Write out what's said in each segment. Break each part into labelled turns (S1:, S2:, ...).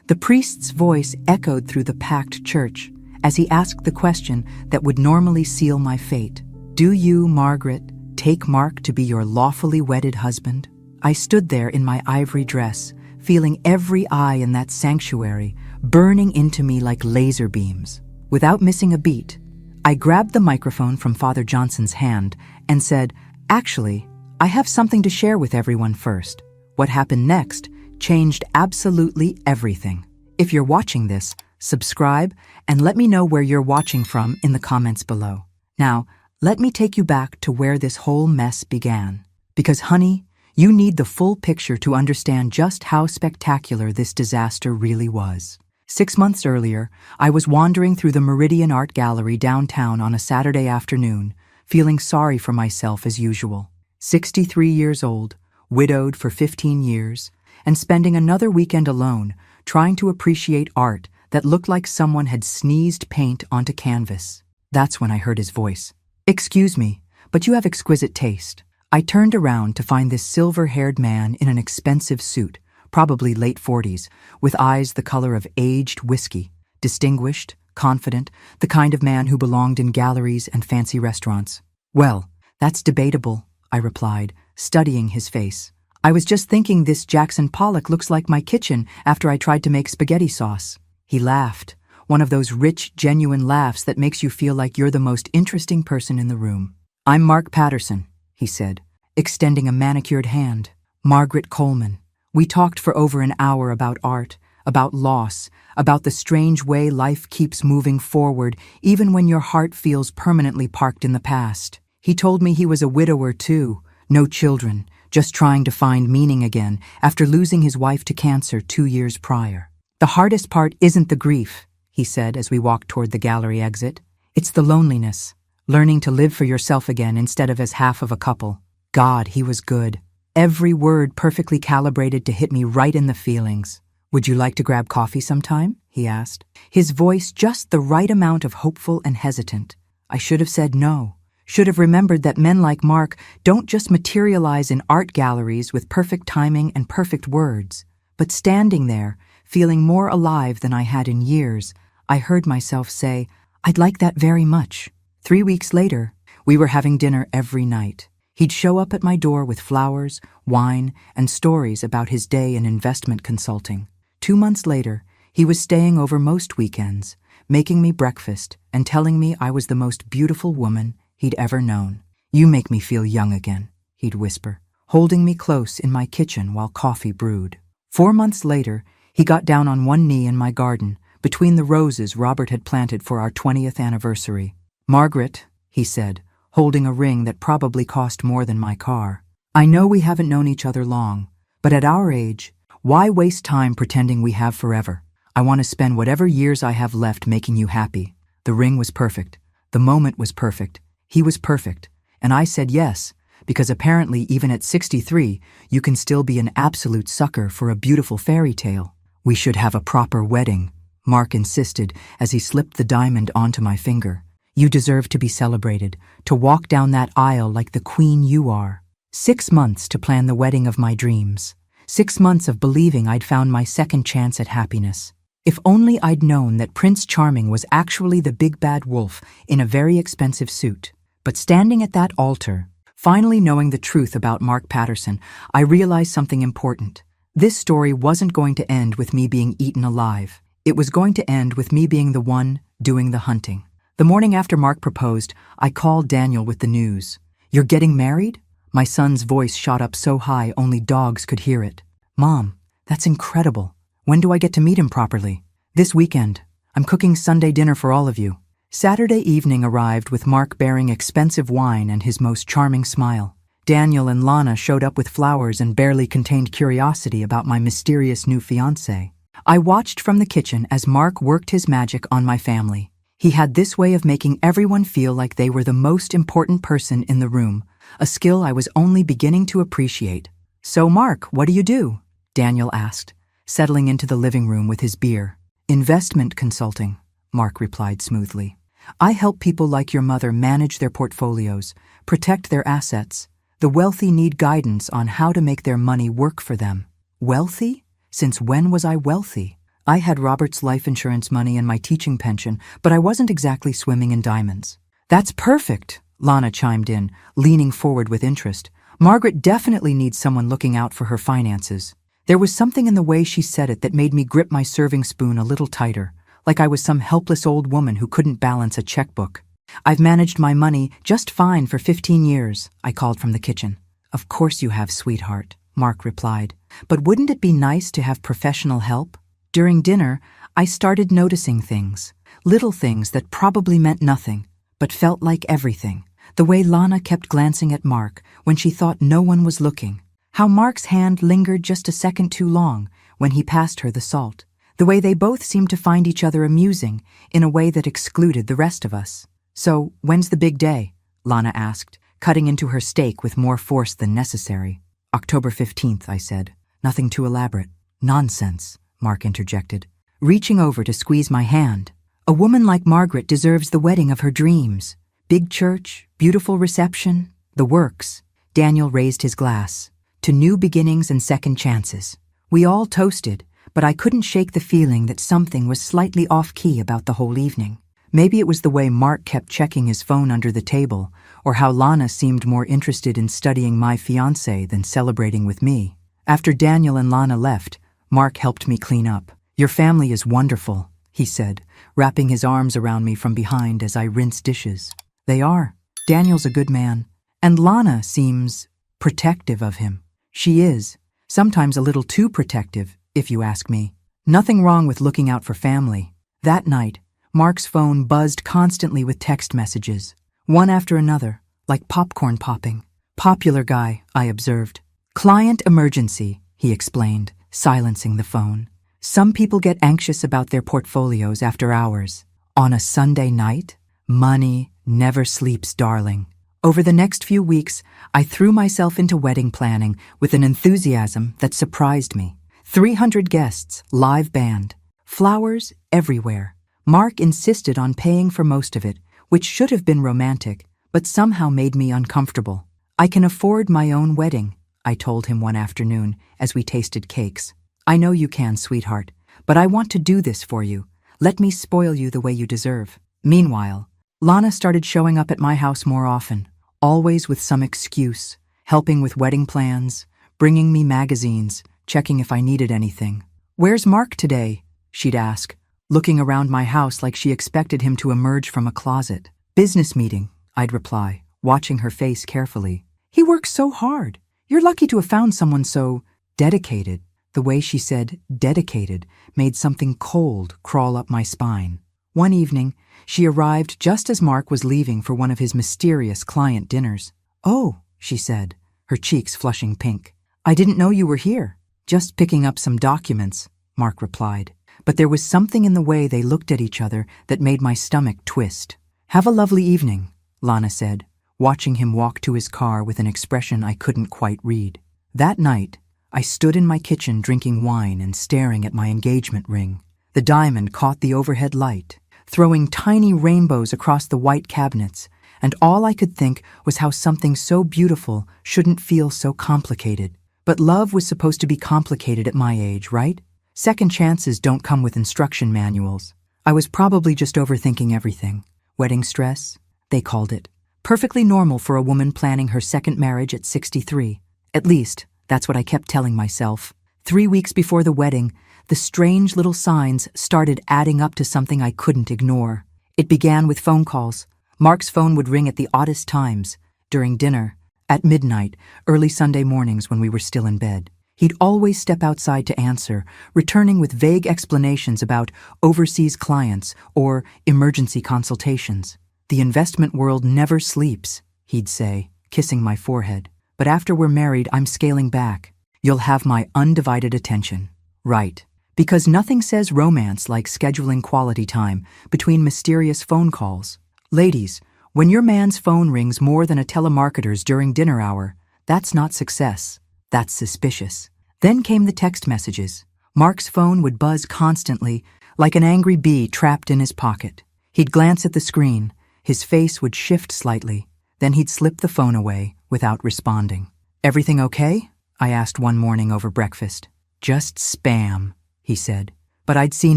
S1: The priest's voice echoed through the packed church as he asked the question that would normally seal my fate. "Do you, Margaret, take Mark to be your lawfully wedded husband?" I stood there in my ivory dress, feeling every eye in that sanctuary burning into me like laser beams. Without missing a beat, I grabbed the microphone from Father Johnson's hand and said, "Actually, I have something to share with everyone first." What happened next changed absolutely everything. If you're watching this, subscribe and let me know where you're watching from in the comments below. Now, let me take you back to where this whole mess began. Because, honey, you need the full picture to understand just how spectacular this disaster really was. 6 months earlier, I was wandering through the Meridian Art Gallery downtown on a Saturday afternoon, feeling sorry for myself as usual. 63 years old, widowed for 15 years, and spending another weekend alone, trying to appreciate art that looked like someone had sneezed paint onto canvas. That's when I heard his voice. "Excuse me, but you have exquisite taste." I turned around to find this silver-haired man in an expensive suit, probably late 40s, with eyes the color of aged whiskey, distinguished, confident, the kind of man who belonged in galleries and fancy restaurants. "Well, that's debatable," I replied, studying his face. "I was just thinking this Jackson Pollock looks like my kitchen after I tried to make spaghetti sauce." He laughed, one of those rich, genuine laughs that makes you feel like you're the most interesting person in the room. "I'm Mark Patterson," he said, extending a manicured hand. "Margaret Coleman." We talked for over an hour about art, about loss, about the strange way life keeps moving forward even when your heart feels permanently parked in the past. He told me he was a widower too, no children, just trying to find meaning again after losing his wife to cancer 2 years prior. "The hardest part isn't the grief," he said as we walked toward the gallery exit. "It's the loneliness, learning to live for yourself again instead of as half of a couple." God, he was good. Every word perfectly calibrated to hit me right in the feelings. "Would you like to grab coffee sometime?" he asked. His voice just the right amount of hopeful and hesitant. I should have said no. Should have remembered that men like Mark don't just materialize in art galleries with perfect timing and perfect words. But standing there, feeling more alive than I had in years, I heard myself say, "I'd like that very much." 3 weeks later, we were having dinner every night. He'd show up at my door with flowers, wine, and stories about his day in investment consulting. 2 months later, he was staying over most weekends, making me breakfast and telling me I was the most beautiful woman he'd ever known. "You make me feel young again," he'd whisper, holding me close in my kitchen while coffee brewed. 4 months later, he got down on one knee in my garden, between the roses Robert had planted for our 20th anniversary. "Margaret," he said, holding a ring that probably cost more than my car, "I know we haven't known each other long, but at our age, why waste time pretending we have forever? I want to spend whatever years I have left making you happy." The ring was perfect. The moment was perfect. He was perfect. And I said yes, because apparently even at 63, you can still be an absolute sucker for a beautiful fairy tale. "We should have a proper wedding," Mark insisted as he slipped the diamond onto my finger. "You deserve to be celebrated, to walk down that aisle like the queen you are." 6 months to plan the wedding of my dreams. 6 months of believing I'd found my second chance at happiness. If only I'd known that Prince Charming was actually the big bad wolf in a very expensive suit. But standing at that altar, finally knowing the truth about Mark Patterson, I realized something important. This story wasn't going to end with me being eaten alive. It was going to end with me being the one doing the hunting. The morning after Mark proposed, I called Daniel with the news. "You're getting married?" My son's voice shot up so high only dogs could hear it. "Mom, that's incredible. When do I get to meet him properly?" "This weekend. I'm cooking Sunday dinner for all of you." Saturday evening arrived with Mark bearing expensive wine and his most charming smile. Daniel and Lana showed up with flowers and barely contained curiosity about my mysterious new fiancé. I watched from the kitchen as Mark worked his magic on my family. He had this way of making everyone feel like they were the most important person in the room, a skill I was only beginning to appreciate. "So, Mark, what do you do?" Daniel asked, settling into the living room with his beer. "Investment consulting," Mark replied smoothly. "I help people like your mother manage their portfolios, protect their assets. The wealthy need guidance on how to make their money work for them." "Wealthy? Since when was I wealthy?" I had Robert's life insurance money and my teaching pension, but I wasn't exactly swimming in diamonds. That's perfect, Lana chimed in, leaning forward with interest. Margaret definitely needs someone looking out for her finances. There was something in the way she said it that made me grip my serving spoon a little tighter, like I was some helpless old woman who couldn't balance a checkbook. I've managed my money just fine for 15 years, I called from the kitchen. Of course you have, sweetheart, Mark replied. But wouldn't it be nice to have professional help? During dinner, I started noticing things, little things that probably meant nothing, but felt like everything. The way Lana kept glancing at Mark when she thought no one was looking. How Mark's hand lingered just a second too long when he passed her the salt. The way they both seemed to find each other amusing in a way that excluded the rest of us. So, when's the big day? Lana asked, cutting into her steak with more force than necessary. October 15th, I said. Nothing too elaborate. Nonsense, Mark interjected, reaching over to squeeze my hand. A woman like Margaret deserves the wedding of her dreams. Big church, beautiful reception, the works. Daniel raised his glass. To new beginnings and second chances. We all toasted, but I couldn't shake the feeling that something was slightly off-key about the whole evening. Maybe it was the way Mark kept checking his phone under the table, or how Lana seemed more interested in studying my fiancé than celebrating with me. After Daniel and Lana left, Mark helped me clean up. Your family is wonderful, he said, wrapping his arms around me from behind as I rinsed dishes. They are. Daniel's a good man, and Lana seems protective of him. She is, sometimes a little too protective, if you ask me. Nothing wrong with looking out for family. That night, Mark's phone buzzed constantly with text messages, one after another, like popcorn popping. Popular guy, I observed. Client emergency, he explained, silencing the phone. Some people get anxious about their portfolios after hours. On a Sunday night? Money never sleeps, darling. Over the next few weeks, I threw myself into wedding planning with an enthusiasm that surprised me. 300 guests, live band, flowers everywhere. Mark insisted on paying for most of it, which should have been romantic, but somehow made me uncomfortable. I can afford my own wedding, I told him one afternoon as we tasted cakes. I know you can, sweetheart, but I want to do this for you. Let me spoil you the way you deserve. Meanwhile, Lana started showing up at my house more often, always with some excuse, helping with wedding plans, bringing me magazines, checking if I needed anything. Where's Mark today? She'd ask, looking around my house like she expected him to emerge from a closet. Business meeting, I'd reply, watching her face carefully. He works so hard. You're lucky to have found someone so dedicated. The way she said dedicated made something cold crawl up my spine. One evening, she arrived just as Mark was leaving for one of his mysterious client dinners. Oh, she said, her cheeks flushing pink. I didn't know you were here. Just picking up some documents, Mark replied. But there was something in the way they looked at each other that made my stomach twist. Have a lovely evening, Lana said, watching him walk to his car with an expression I couldn't quite read. That night, I stood in my kitchen drinking wine and staring at my engagement ring. The diamond caught the overhead light, throwing tiny rainbows across the white cabinets, and all I could think was how something so beautiful shouldn't feel so complicated. But love was supposed to be complicated at my age, right? Second chances don't come with instruction manuals. I was probably just overthinking everything. Wedding stress, they called it. Perfectly normal for a woman planning her second marriage at 63. At least, that's what I kept telling myself. 3 weeks before the wedding, the strange little signs started adding up to something I couldn't ignore. It began with phone calls. Mark's phone would ring at the oddest times, during dinner, at midnight, early Sunday mornings when we were still in bed. He'd always step outside to answer, returning with vague explanations about overseas clients or emergency consultations. The investment world never sleeps, he'd say, kissing my forehead. But after we're married, I'm scaling back. You'll have my undivided attention. Right. Because nothing says romance like scheduling quality time between mysterious phone calls. Ladies, when your man's phone rings more than a telemarketer's during dinner hour, that's not success. That's suspicious. Then came the text messages. Mark's phone would buzz constantly, like an angry bee trapped in his pocket. He'd glance at the screen. His face would shift slightly. Then he'd slip the phone away without responding. Everything okay? I asked one morning over breakfast. Just spam, he said, but I'd seen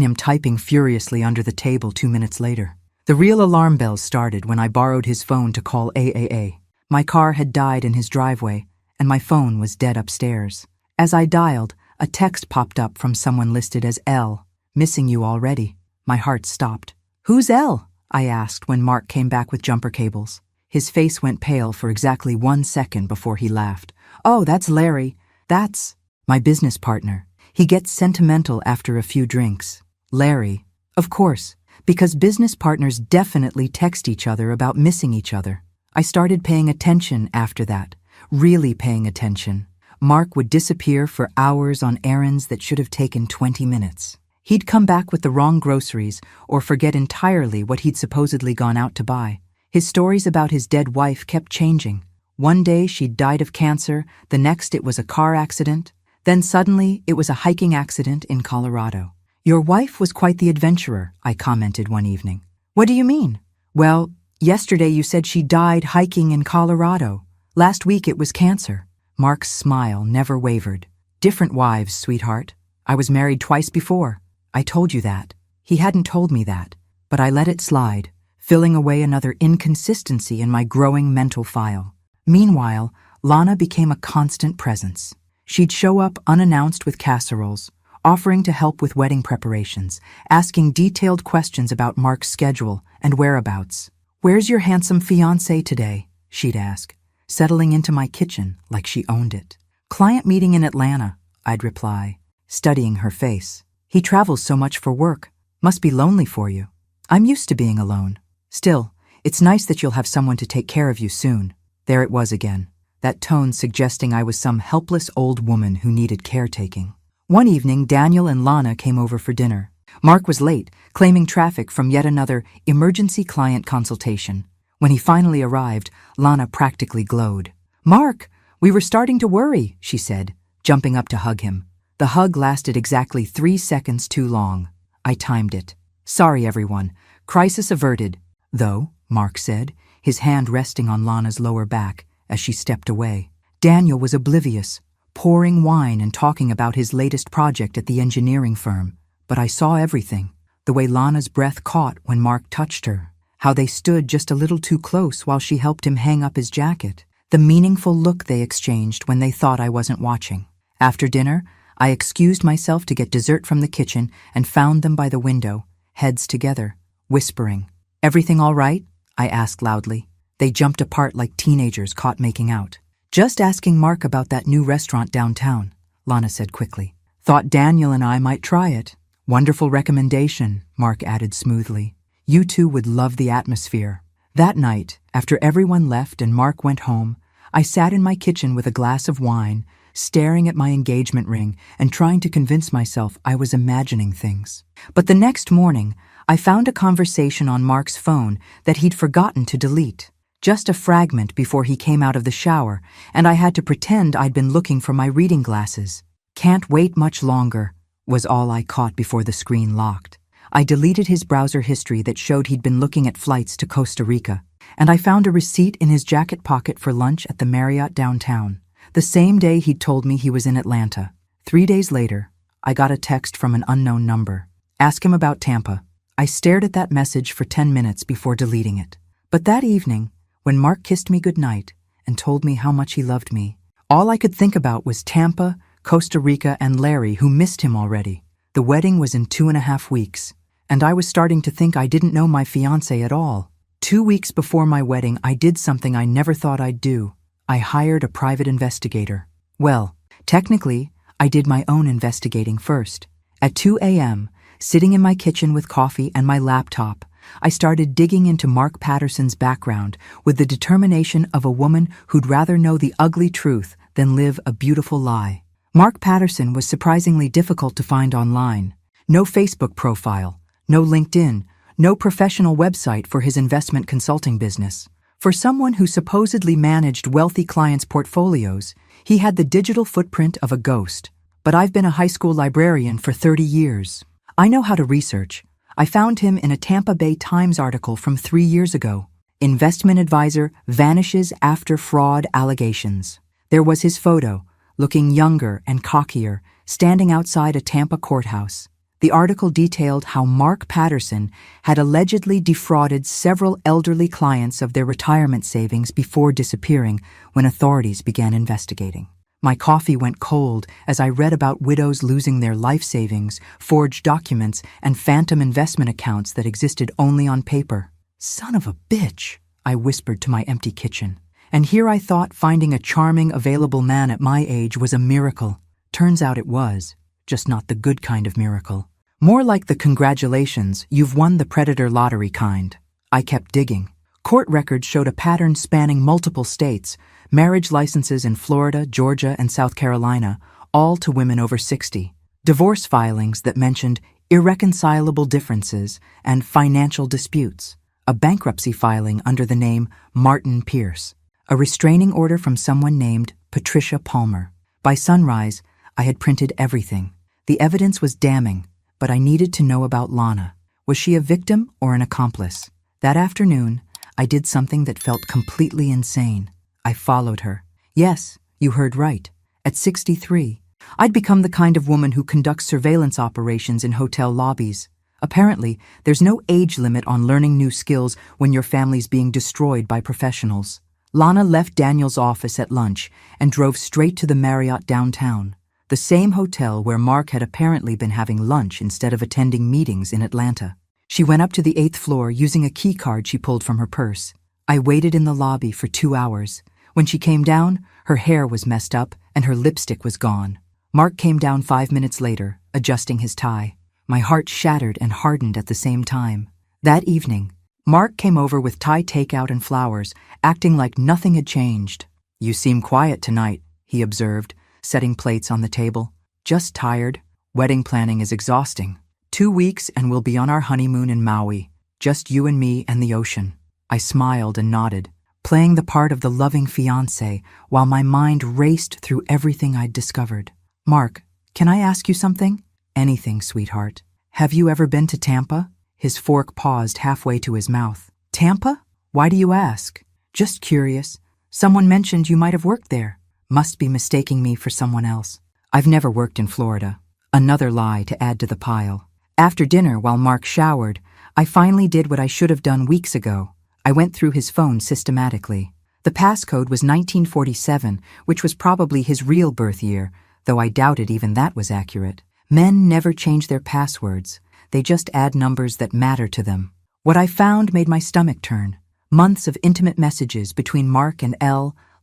S1: him typing furiously under the table 2 minutes later. The real alarm bells started when I borrowed his phone to call AAA. My car had died in his driveway, and my phone was dead upstairs. As I dialed, a text popped up from someone listed as L. Missing you already. My heart stopped. Who's L? I asked when Mark came back with jumper cables. His face went pale for exactly 1 second before he laughed. Oh, that's Larry. That's my business partner. He gets sentimental after a few drinks. Larry. Of course, because business partners definitely text each other about missing each other. I started paying attention after that. Really paying attention. Mark would disappear for hours on errands that should have taken 20 minutes. He'd come back with the wrong groceries or forget entirely what he'd supposedly gone out to buy. His stories about his dead wife kept changing. One day she'd died of cancer, the next it was a car accident, then suddenly it was a hiking accident in Colorado. Your wife was quite the adventurer, I commented one evening. What do you mean? Well, yesterday you said she died hiking in Colorado. Last week it was cancer. Mark's smile never wavered. Different wives, sweetheart. I was married twice before. I told you that. He hadn't told me that, but I let it slide, filling away another inconsistency in my growing mental file. Meanwhile, Lana became a constant presence. She'd show up unannounced with casseroles, offering to help with wedding preparations, asking detailed questions about Mark's schedule and whereabouts. Where's your handsome fiancé today? She'd ask, settling into my kitchen like she owned it. Client meeting in Atlanta, I'd reply, studying her face. He travels so much for work. Must be lonely for you. I'm used to being alone. Still, it's nice that you'll have someone to take care of you soon. There it was again, that tone suggesting I was some helpless old woman who needed caretaking. One evening, Daniel and Lana came over for dinner. Mark was late, claiming traffic from yet another emergency client consultation. When he finally arrived, Lana practically glowed. Mark, we were starting to worry, she said, jumping up to hug him. The hug lasted exactly 3 seconds too long. I timed it. Sorry, everyone. Crisis averted. Though, Mark said, his hand resting on Lana's lower back as she stepped away. Daniel was oblivious, pouring wine and talking about his latest project at the engineering firm. But I saw everything. The way Lana's breath caught when Mark touched her. How they stood just a little too close while she helped him hang up his jacket. The meaningful look they exchanged when they thought I wasn't watching. After dinner, I excused myself to get dessert from the kitchen and found them by the window, heads together, whispering. Everything all right? I asked loudly. They jumped apart like teenagers caught making out. Just asking Mark about that new restaurant downtown, Lana said quickly. Thought Daniel and I might try it. Wonderful recommendation, Mark added smoothly. You two would love the atmosphere. That night, after everyone left and Mark went home, I sat in my kitchen with a glass of wine, staring at my engagement ring and trying to convince myself I was imagining things. But the next morning, I found a conversation on Mark's phone that he'd forgotten to delete. Just a fragment before he came out of the shower, and I had to pretend I'd been looking for my reading glasses. Can't wait much longer, was all I caught before the screen locked. I deleted his browser history that showed he'd been looking at flights to Costa Rica, and I found a receipt in his jacket pocket for lunch at the Marriott downtown. The same day he'd told me he was in Atlanta. 3 days later, I got a text from an unknown number. Ask him about Tampa. I stared at that message for 10 minutes before deleting it. But that evening, when Mark kissed me goodnight and told me how much he loved me, all I could think about was Tampa, Costa Rica, and Larry, who missed him already. The wedding was in 2.5 weeks, and I was starting to think I didn't know my fiancé at all. 2 weeks before my wedding, I did something I never thought I'd do. I hired a private investigator. Well, technically, I did my own investigating first. At 2 a.m., sitting in my kitchen with coffee and my laptop, I started digging into Mark Patterson's background with the determination of a woman who'd rather know the ugly truth than live a beautiful lie. Mark Patterson was surprisingly difficult to find online. No Facebook profile, no LinkedIn, no professional website for his investment consulting business. For someone who supposedly managed wealthy clients' portfolios, he had the digital footprint of a ghost. But I've been a high school librarian for 30 years. I know how to research. I found him in a Tampa Bay Times article from 3 years ago. Investment advisor vanishes after fraud allegations. There was his photo, looking younger and cockier, standing outside a Tampa courthouse. The article detailed how Mark Patterson had allegedly defrauded several elderly clients of their retirement savings before disappearing when authorities began investigating. My coffee went cold as I read about widows losing their life savings, forged documents, and phantom investment accounts that existed only on paper. Son of a bitch, I whispered to my empty kitchen. And here I thought finding a charming, available man at my age was a miracle. Turns out it was, just not the good kind of miracle. More like the congratulations, you've won the predator lottery kind. I kept digging. Court records showed a pattern spanning multiple states, marriage licenses in Florida, Georgia, and South Carolina, all to women over 60. Divorce filings that mentioned irreconcilable differences and financial disputes. A bankruptcy filing under the name Martin Pierce. A restraining order from someone named Patricia Palmer. By sunrise, I had printed everything. The evidence was damning, but I needed to know about Lana. Was she a victim or an accomplice? That afternoon, I did something that felt completely insane. I followed her. Yes, you heard right. At 63, I'd become the kind of woman who conducts surveillance operations in hotel lobbies. Apparently, there's no age limit on learning new skills when your family's being destroyed by professionals. Lana left Daniel's office at lunch and drove straight to the Marriott downtown, the same hotel where Mark had apparently been having lunch instead of attending meetings in Atlanta. She went up to the 8th floor using a key card she pulled from her purse. I waited in the lobby for 2 hours. When she came down, her hair was messed up and her lipstick was gone. Mark came down 5 minutes later, adjusting his tie. My heart shattered and hardened at the same time. That evening, Mark came over with Thai takeout and flowers, acting like nothing had changed. "You seem quiet tonight," he observed, setting plates on the table. "Just tired. Wedding planning is exhausting. 2 weeks and we'll be on our honeymoon in Maui. Just you and me and the ocean." I smiled and nodded, playing the part of the loving fiancé while my mind raced through everything I'd discovered. "Mark, can I ask you something?" "Anything, sweetheart." "Have you ever been to Tampa?" His fork paused halfway to his mouth. "Tampa? Why do you ask?" "Just curious. Someone mentioned you might have worked there." "Must be mistaking me for someone else. I've never worked in Florida." Another lie to add to the pile. After dinner, while Mark showered, I finally did what I should have done weeks ago. I went through his phone systematically. The passcode was 1947, which was probably his real birth year, though I doubted even that was accurate. Men never change their passwords. They just add numbers that matter to them. What I found made my stomach turn. Months of intimate messages between Mark and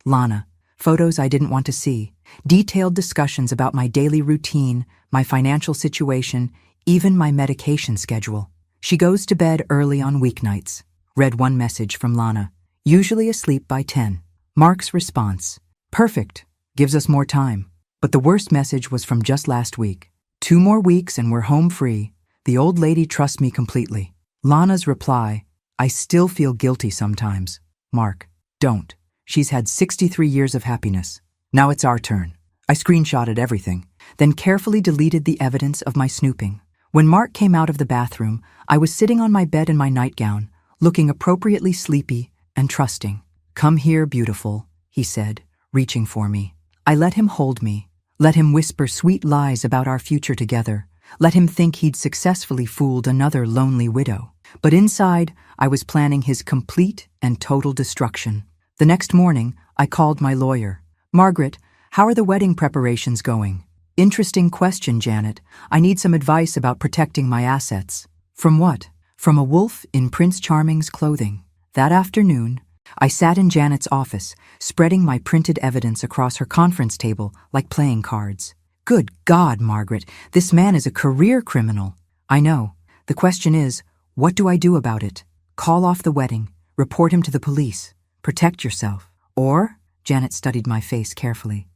S1: Lana. Photos I didn't want to see. Detailed discussions about my daily routine, my financial situation, even my medication schedule. "She goes to bed early on weeknights," read one message from Lana. "Usually asleep by 10. Mark's response: "Perfect. Gives us more time." But the worst message was from just last week. 2 more weeks and we're home free. The old lady trusts me completely." Lana's reply: "I still feel guilty sometimes." Mark: "Don't. She's had 63 years of happiness. Now it's our turn." I screenshotted everything, then carefully deleted the evidence of my snooping. When Mark came out of the bathroom, I was sitting on my bed in my nightgown, looking appropriately sleepy and trusting. "Come here, beautiful," he said, reaching for me. I let him hold me, let him whisper sweet lies about our future together, let him think he'd successfully fooled another lonely widow. But inside, I was planning his complete and total destruction. The next morning, I called my lawyer. "Margaret, how are the wedding preparations going?" "Interesting question, Janet. I need some advice about protecting my assets." "From what?" "From a wolf in Prince Charming's clothing." That afternoon, I sat in Janet's office, spreading my printed evidence across her conference table like playing cards. "Good God, Margaret, this man is a career criminal." "I know. The question is, what do I do about it?" "Call off the wedding, report him to the police, protect yourself. Or," Janet studied my face carefully,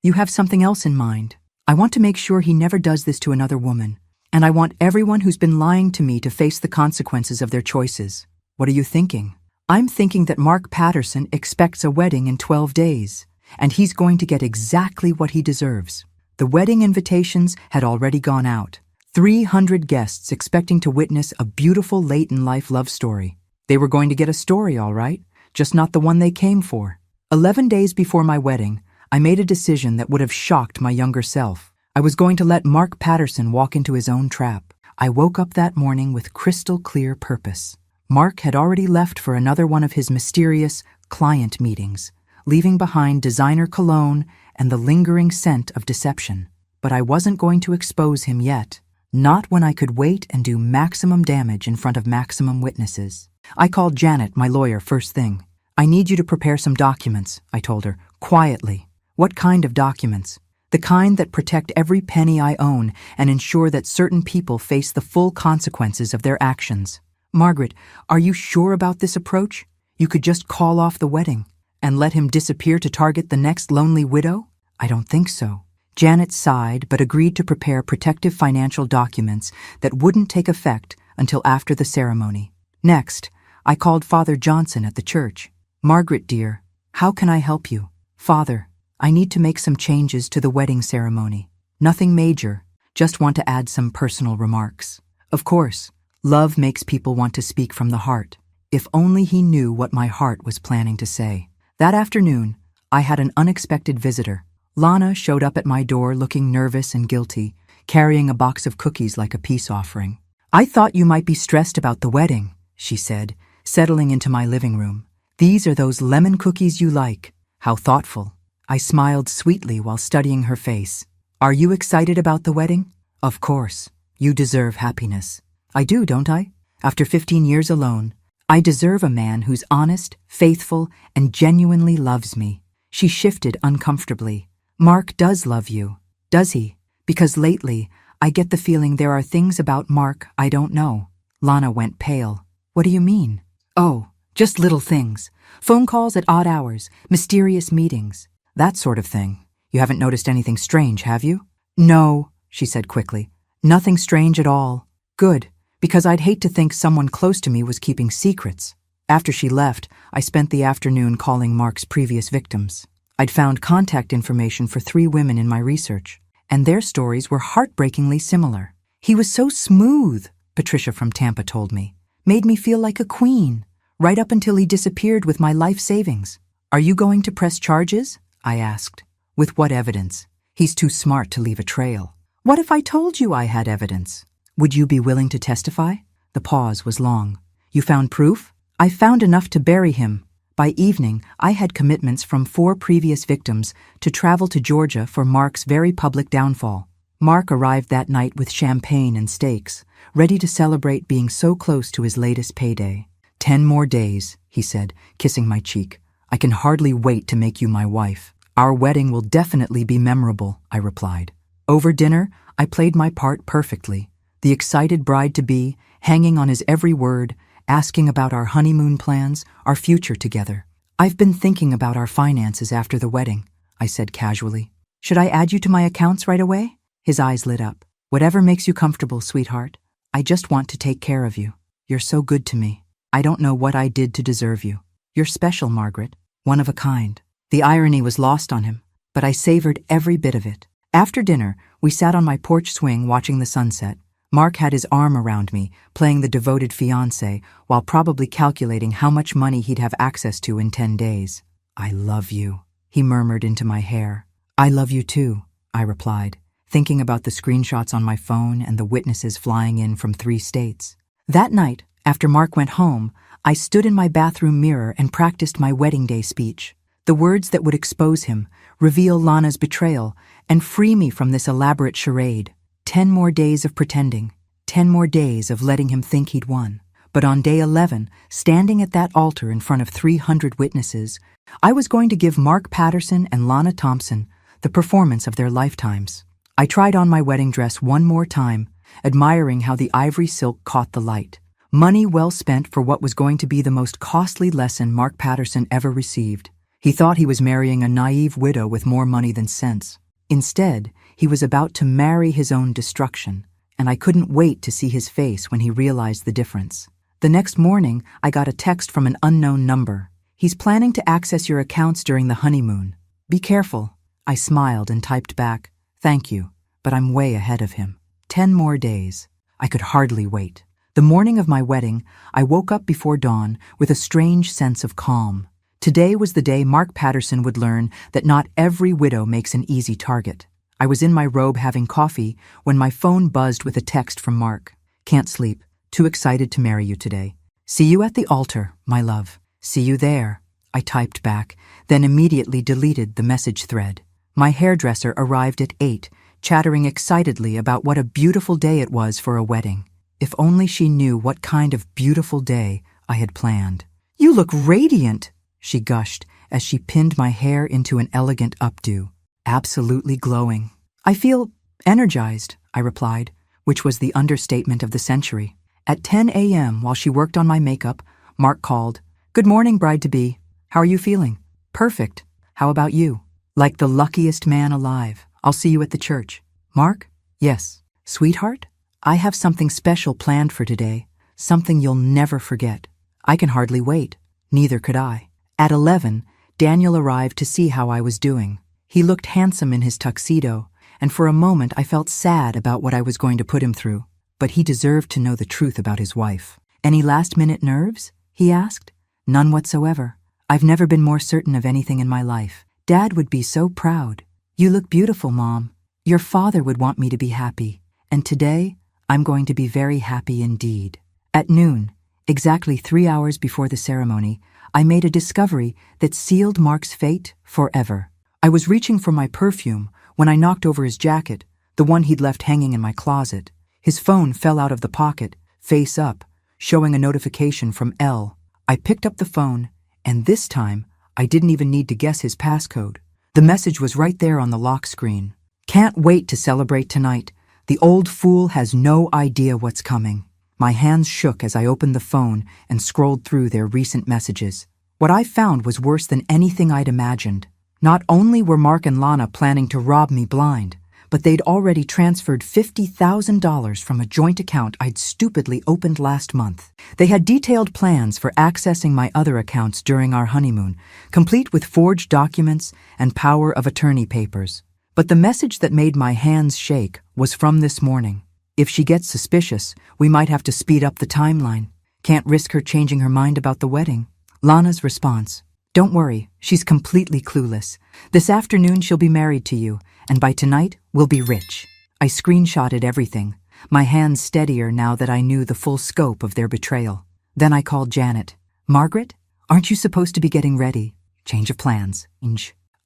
S1: "you have something else in mind. I want to make sure he never does this to another woman, and I want everyone who's been lying to me to face the consequences of their choices." "What are you thinking?" "I'm thinking that Mark Patterson expects a wedding in 12 days, and he's going to get exactly what he deserves." The wedding invitations had already gone out. 300 guests expecting to witness a beautiful late-in-life love story. They were going to get a story, all right, just not the one they came for. 11 days before my wedding, I made a decision that would have shocked my younger self. I was going to let Mark Patterson walk into his own trap. I woke up that morning with crystal clear purpose. Mark had already left for another one of his mysterious client meetings, leaving behind designer cologne and the lingering scent of deception. But I wasn't going to expose him yet. Not when I could wait and do maximum damage in front of maximum witnesses. I called Janet, my lawyer, first thing. I need you to prepare some documents, I told her, quietly. What kind of documents? The kind that protect every penny I own and ensure that certain people face the full consequences of their actions. Margaret, are you sure about this approach? You could just call off the wedding and let him disappear to target the next lonely widow? I don't think so. Janet sighed but agreed to prepare protective financial documents that wouldn't take effect until after the ceremony. Next, I called Father Johnson at the church. Margaret, dear, how can I help you? Father, I need to make some changes to the wedding ceremony. Nothing major, just want to add some personal remarks. Of course, love makes people want to speak from the heart. If only he knew what my heart was planning to say. That afternoon, I had an unexpected visitor. Lana showed up at my door looking nervous and guilty, carrying a box of cookies like a peace offering. I thought you might be stressed about the wedding, she said, settling into my living room. These are those lemon cookies you like. How thoughtful. I smiled sweetly while studying her face. Are you excited about the wedding? Of course. You deserve happiness. I do, don't I? After 15 years alone, I deserve a man who's honest, faithful, and genuinely loves me. She shifted uncomfortably. Mark does love you, does he? Because lately, I get the feeling there are things about Mark I don't know. Lana went pale. What do you mean? Oh, just little things. Phone calls at odd hours, mysterious meetings, that sort of thing. You haven't noticed anything strange, have you? No, she said quickly. Nothing strange at all. Good, because I'd hate to think someone close to me was keeping secrets. After she left, I spent the afternoon calling Mark's previous victims. I'd found contact information for 3 women in my research, and their stories were heartbreakingly similar. He was so smooth, Patricia from Tampa told me. Made me feel like a queen, right up until he disappeared with my life savings. Are you going to press charges? I asked. With what evidence? He's too smart to leave a trail. What if I told you I had evidence? Would you be willing to testify? The pause was long. You found proof? I found enough to bury him. By evening, I had commitments from 4 previous victims to travel to Georgia for Mark's very public downfall. Mark arrived that night with champagne and steaks, ready to celebrate being so close to his latest payday. 10 more days, he said, kissing my cheek. I can hardly wait to make you my wife. Our wedding will definitely be memorable, I replied. Over dinner, I played my part perfectly. The excited bride-to-be, hanging on his every word, asking about our honeymoon plans, our future together. I've been thinking about our finances after the wedding, I said casually. Should I add you to my accounts right away? His eyes lit up. Whatever makes you comfortable, sweetheart. I just want to take care of you. You're so good to me. I don't know what I did to deserve you. You're special, Margaret. One of a kind. The irony was lost on him, but I savored every bit of it. After dinner, we sat on my porch swing watching the sunset. Mark had his arm around me, playing the devoted fiancé, while probably calculating how much money he'd have access to in 10 days. I love you, he murmured into my hair. I love you too, I replied, thinking about the screenshots on my phone and the witnesses flying in from 3 states. That night, after Mark went home, I stood in my bathroom mirror and practiced my wedding day speech. The words that would expose him, reveal Lana's betrayal, and free me from this elaborate charade. 10 more days of pretending, 10 more days of letting him think he'd won. But on day 11, standing at that altar in front of 300 witnesses, I was going to give Mark Patterson and Lana Thompson the performance of their lifetimes. I tried on my wedding dress one more time, admiring how the ivory silk caught the light. Money well spent for what was going to be the most costly lesson Mark Patterson ever received. He thought he was marrying a naive widow with more money than sense. Instead, he was about to marry his own destruction, and I couldn't wait to see his face when he realized the difference. The next morning, I got a text from an unknown number. He's planning to access your accounts during the honeymoon. Be careful. I smiled and typed back, thank you, but I'm way ahead of him. 10 more days. I could hardly wait. The morning of my wedding, I woke up before dawn with a strange sense of calm. Today was the day Mark Patterson would learn that not every widow makes an easy target. I was in my robe having coffee when my phone buzzed with a text from Mark. Can't sleep. Too excited to marry you today. See you at the altar, my love. See you there. I typed back, then immediately deleted the message thread. My hairdresser arrived at 8, chattering excitedly about what a beautiful day it was for a wedding. If only she knew what kind of beautiful day I had planned. You look radiant, she gushed as she pinned my hair into an elegant updo. Absolutely glowing. I feel energized, I replied, which was the understatement of the century. At 10 a.m., while she worked on my makeup, Mark called. Good morning, bride-to-be. How are you feeling? Perfect. How about you? Like the luckiest man alive. I'll see you at the church. Mark? Yes. Sweetheart? I have something special planned for today. Something you'll never forget. I can hardly wait. Neither could I. At 11, Daniel arrived to see how I was doing. He looked handsome in his tuxedo, and for a moment I felt sad about what I was going to put him through. But he deserved to know the truth about his wife. Any last-minute nerves? He asked. None whatsoever. I've never been more certain of anything in my life. Dad would be so proud. You look beautiful, Mom. Your father would want me to be happy. And today, I'm going to be very happy indeed. At noon, exactly 3 hours before the ceremony, I made a discovery that sealed Mark's fate forever. I was reaching for my perfume when I knocked over his jacket, the one he'd left hanging in my closet. His phone fell out of the pocket, face up, showing a notification from L. I picked up the phone, and this time, I didn't even need to guess his passcode. The message was right there on the lock screen. Can't wait to celebrate tonight. The old fool has no idea what's coming. My hands shook as I opened the phone and scrolled through their recent messages. What I found was worse than anything I'd imagined. Not only were Mark and Lana planning to rob me blind, but they'd already transferred $50,000 from a joint account I'd stupidly opened last month. They had detailed plans for accessing my other accounts during our honeymoon, complete with forged documents and power of attorney papers. But the message that made my hands shake was from this morning. If she gets suspicious, we might have to speed up the timeline. Can't risk her changing her mind about the wedding. Lana's response. Don't worry, she's completely clueless. This afternoon she'll be married to you, and by tonight we'll be rich. I screenshotted everything, my hands steadier now that I knew the full scope of their betrayal. Then I called Janet. Margaret, aren't you supposed to be getting ready? Change of plans.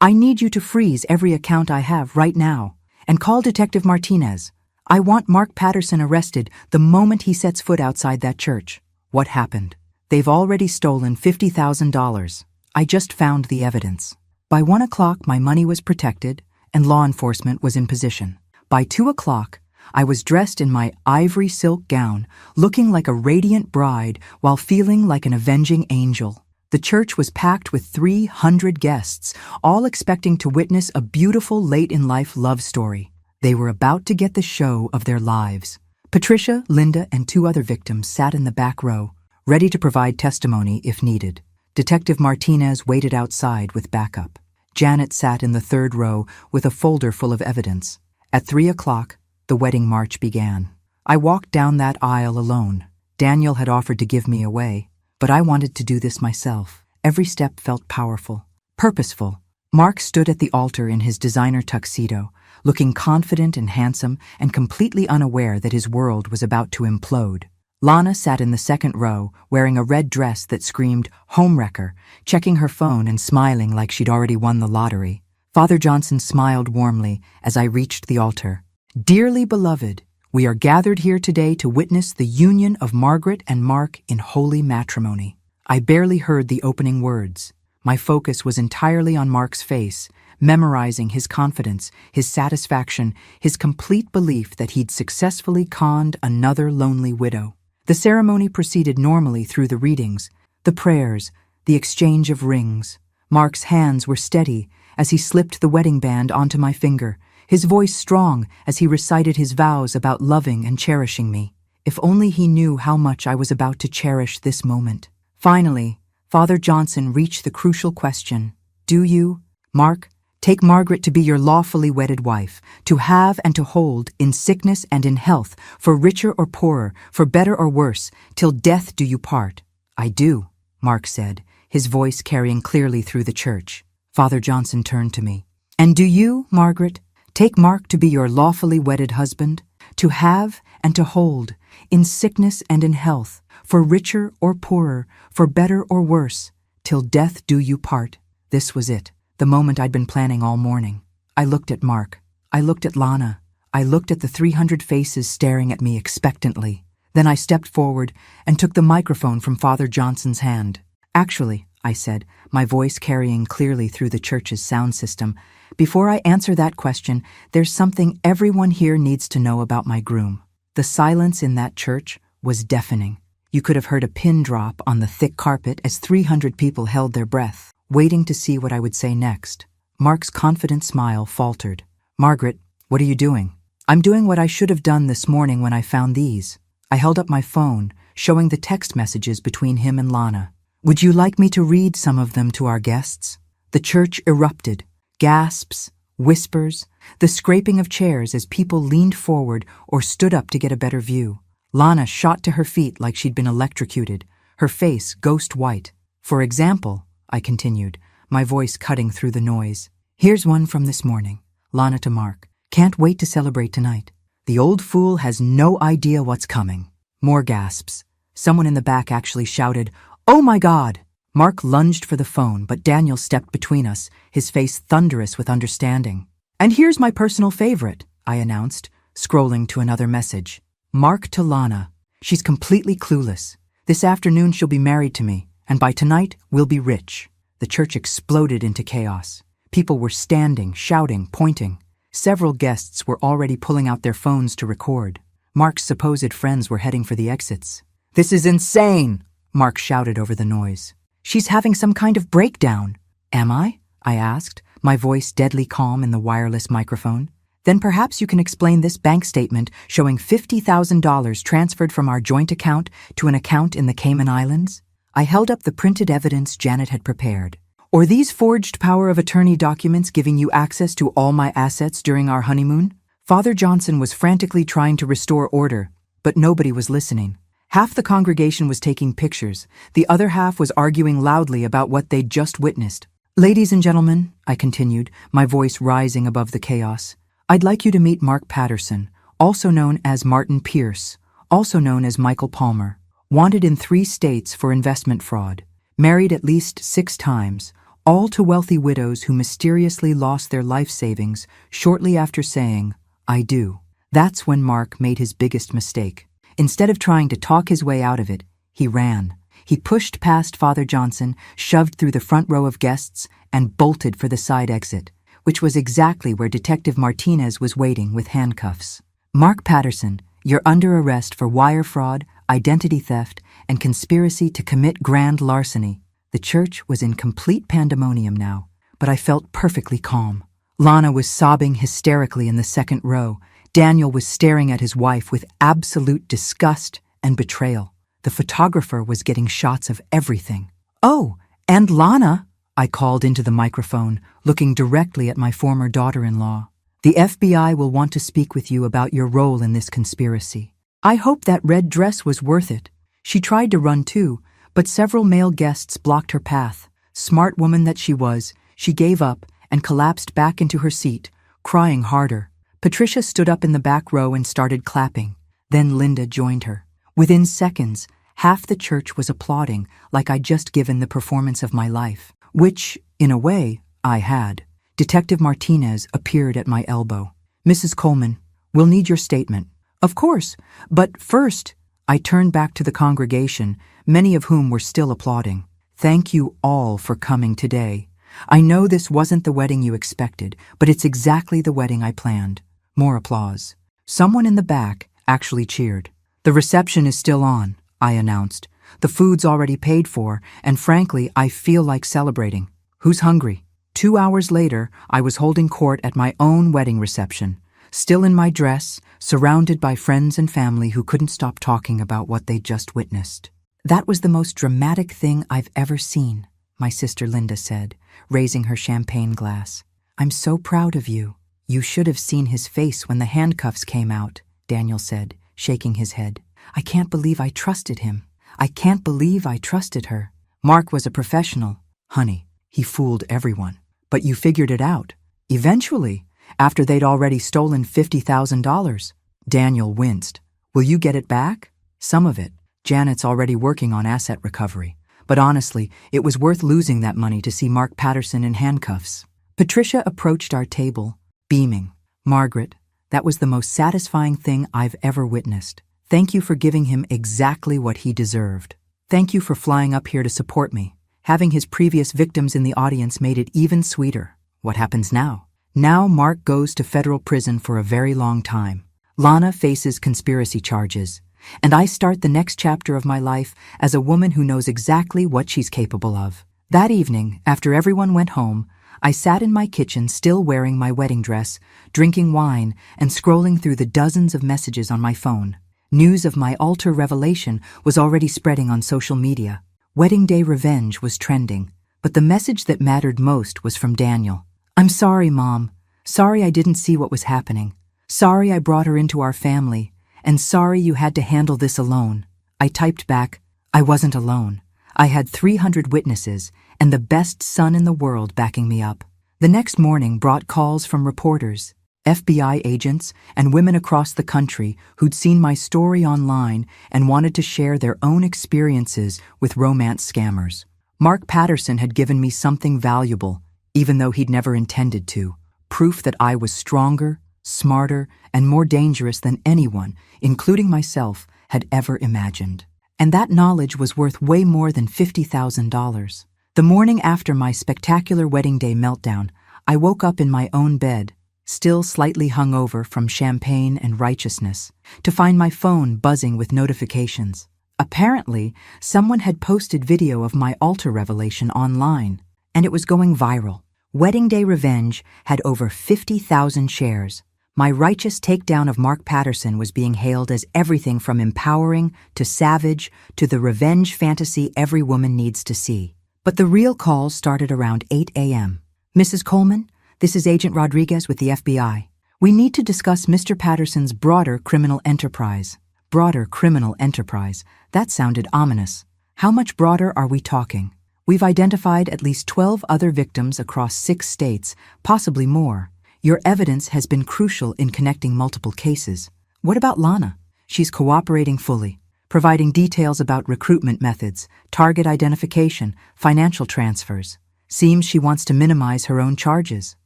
S1: I need you to freeze every account I have right now, and call Detective Martinez. I want Mark Patterson arrested the moment he sets foot outside that church. What happened? They've already stolen $50,000. I just found the evidence. By 1 o'clock, my money was protected, and law enforcement was in position. By 2 o'clock, I was dressed in my ivory silk gown, looking like a radiant bride while feeling like an avenging angel. The church was packed with 300 guests, all expecting to witness a beautiful late-in-life love story. They were about to get the show of their lives. Patricia, Linda, and 2 other victims sat in the back row, ready to provide testimony if needed. Detective Martinez waited outside with backup. Janet sat in the 3rd row with a folder full of evidence. At 3 o'clock, the wedding march began. I walked down that aisle alone. Daniel had offered to give me away, but I wanted to do this myself. Every step felt powerful, purposeful. Mark stood at the altar in his designer tuxedo, looking confident and handsome and completely unaware that his world was about to implode. Lana sat in the 2nd row, wearing a red dress that screamed homewrecker, checking her phone and smiling like she'd already won the lottery. Father Johnson smiled warmly as I reached the altar. Dearly beloved, we are gathered here today to witness the union of Margaret and Mark in holy matrimony. I barely heard the opening words. My focus was entirely on Mark's face, memorizing his confidence, his satisfaction, his complete belief that he'd successfully conned another lonely widow. The ceremony proceeded normally through the readings, the prayers, the exchange of rings. Mark's hands were steady as he slipped the wedding band onto my finger, his voice strong as he recited his vows about loving and cherishing me. If only he knew how much I was about to cherish this moment. Finally, Father Johnson reached the crucial question. Do you, Mark, take Margaret to be your lawfully wedded wife, to have and to hold in sickness and in health, for richer or poorer, for better or worse, till death do you part? I do, Mark said, his voice carrying clearly through the church. Father Johnson turned to me. And do you, Margaret, Take Mark to be your lawfully wedded husband, to have and to hold, in sickness and in health, for richer or poorer, for better or worse, till death do you part. This was it, the moment I'd been planning all morning. I looked at Mark. I looked at Lana. I looked at the 300 faces staring at me expectantly. Then I stepped forward and took the microphone from Father Johnson's hand. Actually, I said, my voice carrying clearly through the church's sound system, before I answer that question, there's something everyone here needs to know about my groom. The silence in that church was deafening. You could have heard a pin drop on the thick carpet as 300 people held their breath, waiting to see what I would say next. Mark's confident smile faltered. "Margaret, what are you doing?" "I'm doing what I should have done this morning when I found these." I held up my phone, showing the text messages between him and Lana. "Would you like me to read some of them to our guests?" The church erupted. Gasps, whispers, the scraping of chairs as people leaned forward or stood up to get a better view. Lana shot to her feet like she'd been electrocuted, her face ghost white. "For example," I continued, my voice cutting through the noise, "here's one from this morning." Lana to Mark. "Can't wait to celebrate tonight. The old fool has no idea what's coming." More gasps. Someone in the back actually shouted, "Oh my God!" Mark lunged for the phone, but Daniel stepped between us, his face thunderous with understanding. "And here's my personal favorite," I announced, scrolling to another message. "Mark to Lana. She's completely clueless. This afternoon she'll be married to me, and by tonight we'll be rich." The church exploded into chaos. People were standing, shouting, pointing. Several guests were already pulling out their phones to record. Mark's supposed friends were heading for the exits. "This is insane!" Mark shouted over the noise. "She's having some kind of breakdown." "Am I?" I asked, my voice deadly calm in the wireless microphone. "Then perhaps you can explain this bank statement showing $50,000 transferred from our joint account to an account in the Cayman Islands." I held up the printed evidence Janet had prepared. "Or these forged power of attorney documents giving you access to all my assets during our honeymoon?" Father Johnson was frantically trying to restore order, but nobody was listening. Half the congregation was taking pictures. The other half was arguing loudly about what they'd just witnessed. "Ladies and gentlemen," I continued, my voice rising above the chaos, "I'd like you to meet Mark Patterson, also known as Martin Pierce, also known as Michael Palmer, wanted in 3 states for investment fraud, married at least 6 times, all to wealthy widows who mysteriously lost their life savings shortly after saying, 'I do.'" That's when Mark made his biggest mistake. Instead of trying to talk his way out of it, he ran. He pushed past Father Johnson, shoved through the front row of guests, and bolted for the side exit, which was exactly where Detective Martinez was waiting with handcuffs. "Mark Patterson, you're under arrest for wire fraud, identity theft, and conspiracy to commit grand larceny." The church was in complete pandemonium now, but I felt perfectly calm. Lana was sobbing hysterically in the second row. Daniel was staring at his wife with absolute disgust and betrayal. The photographer was getting shots of everything. "Oh, and Lana," I called into the microphone, looking directly at my former daughter-in-law. "The FBI will want to speak with you about your role in this conspiracy. I hope that red dress was worth it." She tried to run too, but several male guests blocked her path. Smart woman that she was, she gave up and collapsed back into her seat, crying harder. Patricia stood up in the back row and started clapping. Then Linda joined her. Within seconds, half the church was applauding like I'd just given the performance of my life, which, in a way, I had. Detective Martinez appeared at my elbow. "Mrs. Coleman, we'll need your statement." "Of course, but first," I turned back to the congregation, many of whom were still applauding. "Thank you all for coming today. I know this wasn't the wedding you expected, but it's exactly the wedding I planned." More applause. Someone in the back actually cheered. "The reception is still on," I announced. "The food's already paid for, and frankly, I feel like celebrating. Who's hungry?" 2 hours later, I was holding court at my own wedding reception, still in my dress, surrounded by friends and family who couldn't stop talking about what they'd just witnessed. "That was the most dramatic thing I've ever seen," my sister Linda said, raising her champagne glass. "I'm so proud of you." "You should have seen his face when the handcuffs came out," Daniel said, shaking his head. "I can't believe I trusted him. I can't believe I trusted her. Mark was a professional." "Honey, he fooled everyone. But you figured it out." "Eventually. after they'd already stolen $50,000. Daniel winced. Will you get it back? Some of it. Janet's already working on asset recovery. But honestly, it was worth losing that money to see Mark Patterson in handcuffs. Patricia approached our table, beaming. Margaret, that was the most satisfying thing I've ever witnessed. Thank you for giving him exactly what he deserved. Thank you for flying up here to support me. Having his previous victims in the audience made it even sweeter. What happens now? Now Mark goes to federal prison for a very long time. Lana faces conspiracy charges. And I start the next chapter of my life as a woman who knows exactly what she's capable of. That evening, after everyone went home, I sat in my kitchen still wearing my wedding dress, drinking wine, and scrolling through the dozens of messages on my phone. News of my altar revelation was already spreading on social media. Wedding day revenge was trending, but the message that mattered most was from Daniel. I'm sorry, Mom. Sorry I didn't see what was happening. Sorry I brought her into our family. And sorry you had to handle this alone. I typed back, I wasn't alone. I had 300 witnesses and the best son in the world backing me up. The next morning brought calls from reporters, FBI agents, and women across the country who'd seen my story online and wanted to share their own experiences with romance scammers. Mark Patterson had given me something valuable, even though he'd never intended to. Proof that I was stronger, smarter, and more dangerous than anyone, including myself, had ever imagined. And that knowledge was worth way more than $50,000. The morning after my spectacular wedding day meltdown, I woke up in my own bed, still slightly hungover from champagne and righteousness, to find my phone buzzing with notifications. Apparently, someone had posted video of my altar revelation online, and it was going viral. Wedding Day Revenge had over 50,000 shares. My righteous takedown of Mark Patterson was being hailed as everything from empowering to savage to the revenge fantasy every woman needs to see. But the real calls started around 8 a.m. Mrs. Coleman, this is Agent Rodriguez with the FBI. We need to discuss Mr. Patterson's broader criminal enterprise. Broader criminal enterprise. That sounded ominous. How much broader are we talking? We've identified at least 12 other victims across 6 states, possibly more. Your evidence has been crucial in connecting multiple cases. What about Lana? She's cooperating fully, providing details about recruitment methods, target identification, financial transfers. Seems she wants to minimize her own charges.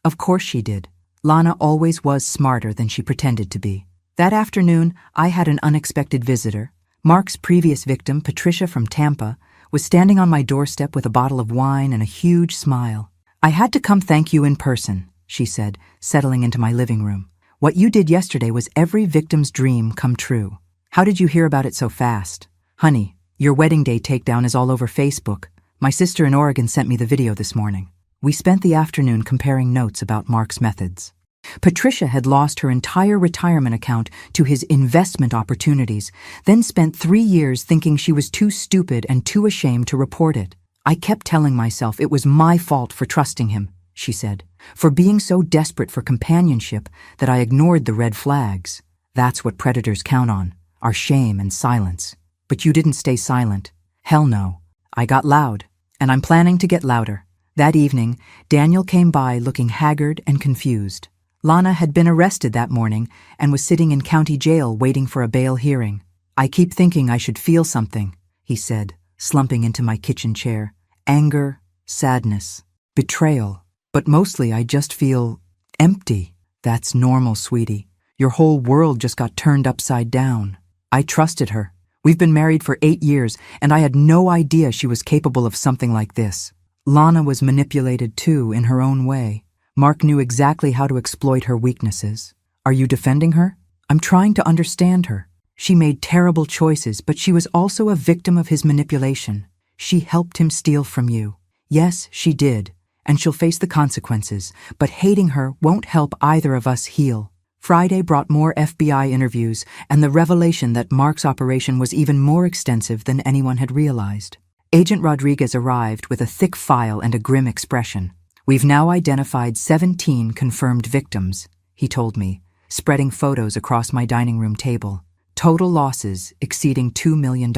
S1: Of course she did. Lana always was smarter than she pretended to be. That afternoon, I had an unexpected visitor. Mark's previous victim, Patricia from Tampa, was standing on my doorstep with a bottle of wine and a huge smile. I had to come thank you in person, she said, settling into my living room. What you did yesterday was every victim's dream come true. How did you hear about it so fast? Honey, your wedding day takedown is all over Facebook. My sister in Oregon sent me the video this morning. We spent the afternoon comparing notes about Mark's methods. Patricia had lost her entire retirement account to his investment opportunities, then spent 3 years thinking she was too stupid and too ashamed to report it. I kept telling myself it was my fault for trusting him, she said, for being so desperate for companionship that I ignored the red flags. That's what predators count on, our shame and silence. But you didn't stay silent. Hell no. I got loud, and I'm planning to get louder. That evening, Daniel came by looking haggard and confused. Lana had been arrested that morning and was sitting in county jail waiting for a bail hearing. I keep thinking I should feel something, he said, slumping into my kitchen chair. Anger, sadness, betrayal. But mostly I just feel empty. That's normal, sweetie. Your whole world just got turned upside down. I trusted her. We've been married for 8 years, and I had no idea she was capable of something like this. Lana was manipulated too, in her own way. Mark knew exactly how to exploit her weaknesses. Are you defending her? I'm trying to understand her. She made terrible choices, but she was also a victim of his manipulation. She helped him steal from you. Yes, she did, and she'll face the consequences, but hating her won't help either of us heal. Friday brought more FBI interviews and the revelation that Mark's operation was even more extensive than anyone had realized. Agent Rodriguez arrived with a thick file and a grim expression. We've now identified 17 confirmed victims, he told me, spreading photos across my dining room table. Total losses exceeding $2 million.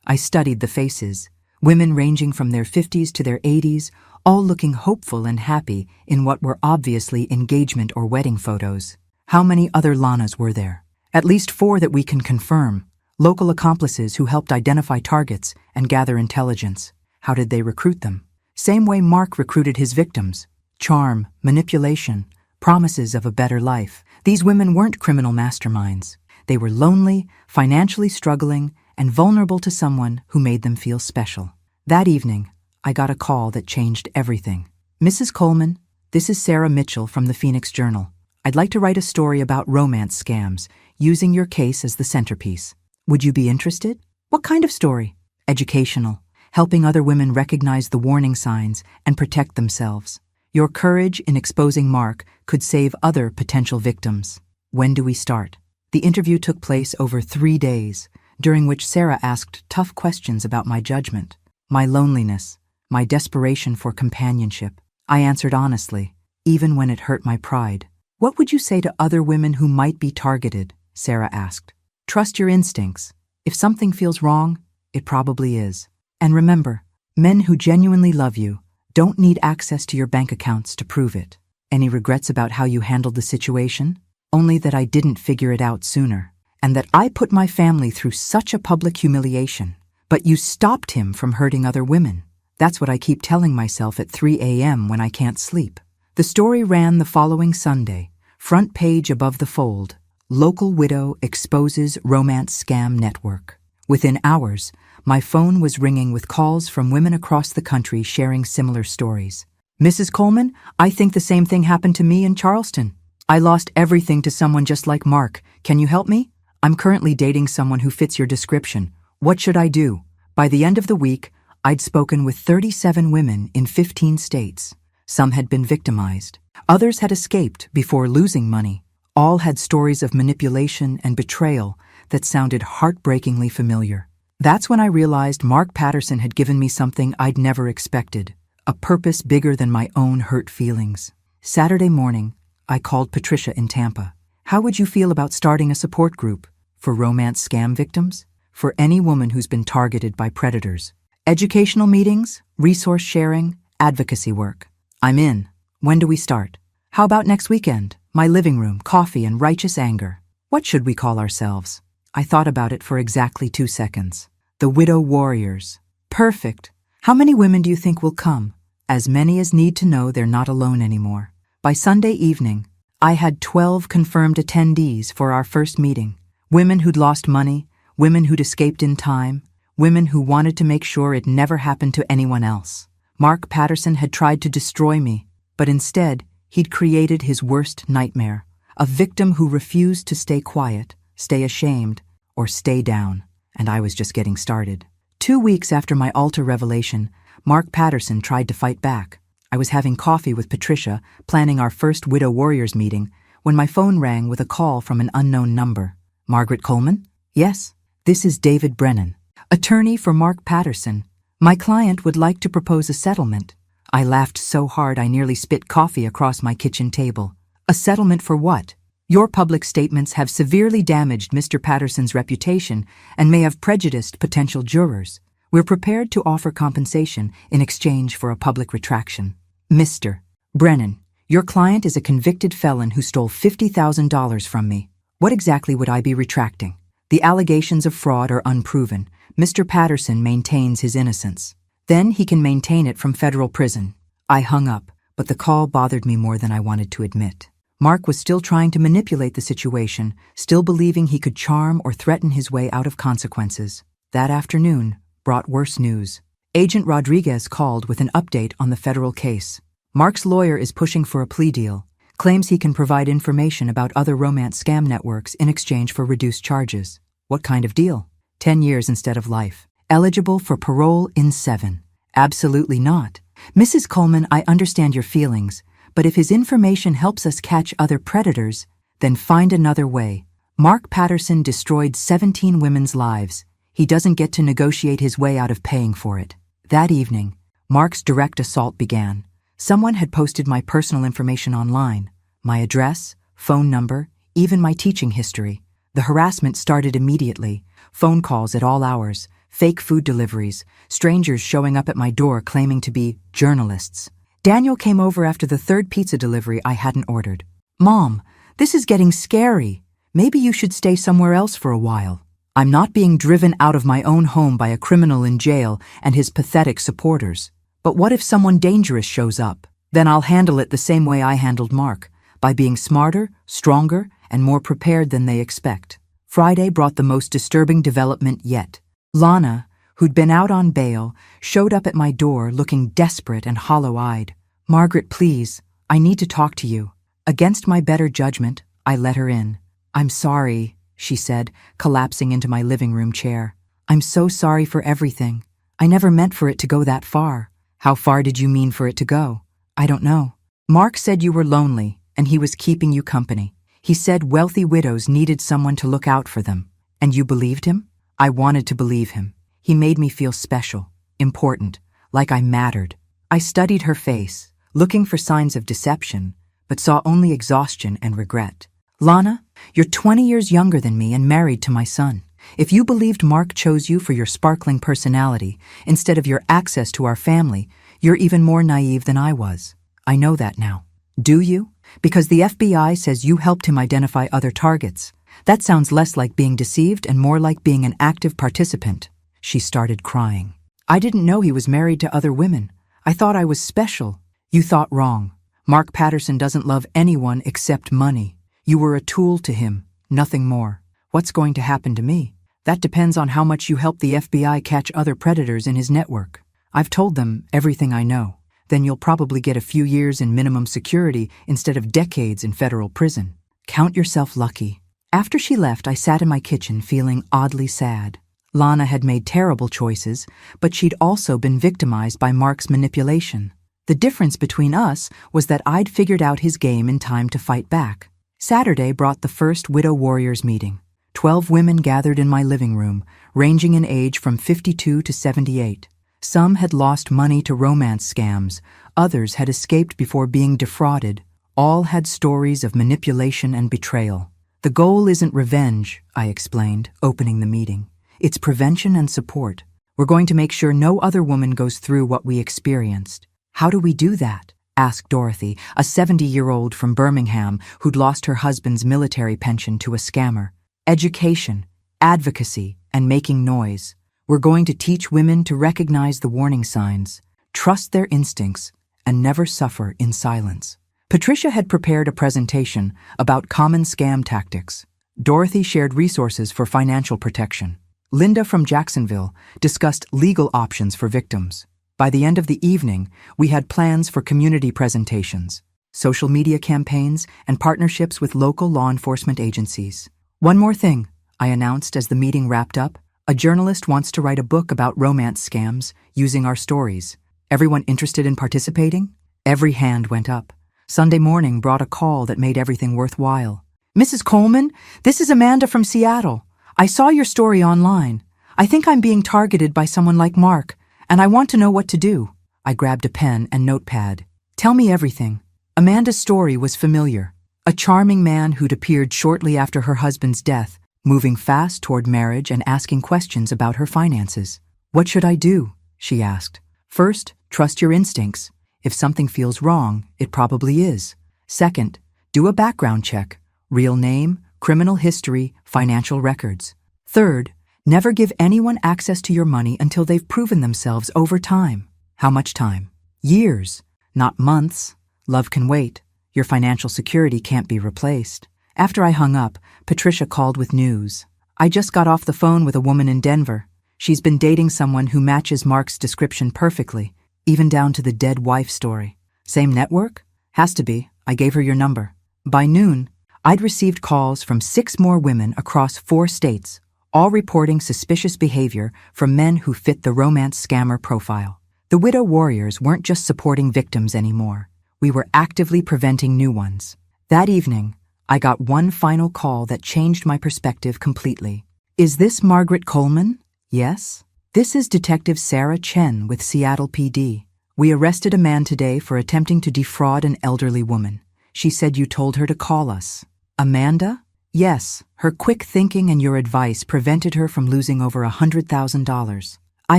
S1: I studied the faces, women ranging from their 50s to their 80s, all looking hopeful and happy in what were obviously engagement or wedding photos. How many other Lanas were there? At least 4 that we can confirm. Local accomplices who helped identify targets and gather intelligence. How did they recruit them? Same way Mark recruited his victims. Charm, manipulation, promises of a better life. These women weren't criminal masterminds. They were lonely, financially struggling, and vulnerable to someone who made them feel special. That evening, I got a call that changed everything. Mrs. Coleman, this is Sarah Mitchell from the Phoenix Journal. I'd like to write a story about romance scams, using your case as the centerpiece. Would you be interested? What kind of story? Educational, helping other women recognize the warning signs and protect themselves. Your courage in exposing Mark could save other potential victims. When do we start? The interview took place over 3 days, during which Sarah asked tough questions about my judgment, my loneliness, my desperation for companionship. I answered honestly, even when it hurt my pride. What would you say to other women who might be targeted? Sarah asked. Trust your instincts. If something feels wrong, it probably is. And remember, men who genuinely love you don't need access to your bank accounts to prove it. Any regrets about how you handled the situation? Only that I didn't figure it out sooner, and that I put my family through such a public humiliation. But you stopped him from hurting other women. That's what I keep telling myself at 3 a.m. when I can't sleep. The story ran the following Sunday, front page above the fold. Local widow exposes romance scam network. Within hours, my phone was ringing with calls from women across the country sharing similar stories. Mrs. Coleman, I think the same thing happened to me in Charleston. I lost everything to someone just like Mark. Can you help me? I'm currently dating someone who fits your description. What should I do? By the end of the week, I'd spoken with 37 women in 15 states. Some had been victimized. Others had escaped before losing money. All had stories of manipulation and betrayal that sounded heartbreakingly familiar. That's when I realized Mark Patterson had given me something I'd never expected, a purpose bigger than my own hurt feelings. Saturday morning, I called Patricia in Tampa. How would you feel about starting a support group for romance scam victims? For any woman who's been targeted by predators. Educational meetings, resource sharing, advocacy work. I'm in. When do we start? How about next weekend? My living room, coffee, and righteous anger. What should we call ourselves? I thought about it for exactly 2 seconds. The Widow Warriors. Perfect. How many women do you think will come? As many as need to know they're not alone anymore. By Sunday evening, I had 12 confirmed attendees for our first meeting. Women who'd lost money, women who'd escaped in time, women who wanted to make sure it never happened to anyone else. Mark Patterson had tried to destroy me, but instead, he'd created his worst nightmare, a victim who refused to stay quiet, stay ashamed, or stay down, and I was just getting started. 2 weeks after my altar revelation, Mark Patterson tried to fight back. I was having coffee with Patricia, planning our first Widow Warriors meeting, when my phone rang with a call from an unknown number. Margaret Coleman? Yes, this is David Brennan, attorney for Mark Patterson. My client would like to propose a settlement. I laughed so hard I nearly spit coffee across my kitchen table. A settlement for what? Your public statements have severely damaged Mr. Patterson's reputation and may have prejudiced potential jurors. We're prepared to offer compensation in exchange for a public retraction. Mr. Brennan, your client is a convicted felon who stole $50,000 from me. What exactly would I be retracting? The allegations of fraud are unproven. Mr. Patterson maintains his innocence. Then he can maintain it from federal prison. I hung up, but the call bothered me more than I wanted to admit. Mark was still trying to manipulate the situation, still believing he could charm or threaten his way out of consequences. That afternoon brought worse news. Agent Rodriguez called with an update on the federal case. Mark's lawyer is pushing for a plea deal, claims he can provide information about other romance scam networks in exchange for reduced charges. What kind of deal? 10 years instead of life. Eligible for parole in 7. Absolutely not. Mrs. Coleman, I understand your feelings, but if his information helps us catch other predators, then find another way. Mark Patterson destroyed 17 women's lives. He doesn't get to negotiate his way out of paying for it. That evening, Mark's direct assault began. Someone had posted my personal information online, my address, phone number, even my teaching history. The harassment started immediately. phone calls at all hours, fake food deliveries, strangers showing up at my door claiming to be journalists. Daniel came over after the third pizza delivery I hadn't ordered. "Mom, this is getting scary. Maybe you should stay somewhere else for a while. I'm not being driven out of my own home by a criminal in jail and his pathetic supporters. But what if someone dangerous shows up? Then I'll handle it the same way I handled Mark, by being smarter, stronger, and more prepared than they expect." Friday brought the most disturbing development yet. Lana, who'd been out on bail, showed up at my door looking desperate and hollow-eyed. "Margaret, please, I need to talk to you." Against my better judgment, I let her in. "I'm sorry," she said, collapsing into my living room chair. "I'm so sorry for everything. I never meant for it to go that far." "How far did you mean for it to go?" "I don't know. Mark said you were lonely, and he was keeping you company. He said wealthy widows needed someone to look out for them. And you believed him?" I wanted to believe him. He made me feel special, important, like I mattered. I studied her face, looking for signs of deception, but saw only exhaustion and regret. "Lana, you're 20 years younger than me and married to my son. If you believed Mark chose you for your sparkling personality instead of your access to our family, you're even more naive than I was. I know that now." "Do you? Because the FBI says you helped him identify other targets. That sounds less like being deceived and more like being an active participant." She started crying. "I didn't know he was married to other women. I thought I was special." "You thought wrong. Mark Patterson doesn't love anyone except money. You were a tool to him, nothing more. What's going to happen to me? That depends on how much you help the FBI catch other predators in his network. I've told them everything I know. Then you'll probably get a few years in minimum security instead of decades in federal prison. Count yourself lucky." After she left, I sat in my kitchen feeling oddly sad. Lana had made terrible choices, but she'd also been victimized by Mark's manipulation. The difference between us was that I'd figured out his game in time to fight back. Saturday brought the first Widow Warriors meeting. 12 women gathered in my living room, ranging in age from 52 to 78. Some had lost money to romance scams, others had escaped before being defrauded. All had stories of manipulation and betrayal. "The goal isn't revenge," I explained, opening the meeting. "It's prevention and support. We're going to make sure no other woman goes through what we experienced." "How do we do that?" asked Dorothy, a 70-year-old from Birmingham who'd lost her husband's military pension to a scammer. "Education, advocacy, and making noise. We're going to teach women to recognize the warning signs, trust their instincts, and never suffer in silence." Patricia had prepared a presentation about common scam tactics. Dorothy shared resources for financial protection. Linda from Jacksonville discussed legal options for victims. By the end of the evening, we had plans for community presentations, social media campaigns, and partnerships with local law enforcement agencies. "One more thing," I announced as the meeting wrapped up. "A journalist wants to write a book about romance scams using our stories. Everyone interested in participating?" Every hand went up. Sunday morning brought a call that made everything worthwhile. "Mrs. Coleman, this is Amanda from Seattle. I saw your story online. I think I'm being targeted by someone like Mark, and I want to know what to do." I grabbed a pen and notepad. "Tell me everything." Amanda's story was familiar. A charming man who'd appeared shortly after her husband's death, moving fast toward marriage and asking questions about her finances. "What should I do?" she asked. "First, trust your instincts. If something feels wrong, it probably is. Second, do a background check. Real name, criminal history, financial records. Third, never give anyone access to your money until they've proven themselves over time." "How much time?" "Years, not months. Love can wait. Your financial security can't be replaced." After I hung up, Patricia called with news. "I just got off the phone with a woman in Denver. She's been dating someone who matches Mark's description perfectly, even down to the dead wife story." "Same network?" "Has to be. I gave her your number." By noon, I'd received calls from 6 more women across 4 states, all reporting suspicious behavior from men who fit the romance scammer profile. The Widow Warriors weren't just supporting victims anymore. We were actively preventing new ones. That evening, I got one final call that changed my perspective completely. "Is this Margaret Coleman?" "Yes." "This is Detective Sarah Chen with Seattle PD. We arrested a man today for attempting to defraud an elderly woman. She said you told her to call us." "Amanda? Yes, her quick thinking and your advice prevented her from losing over $100,000. I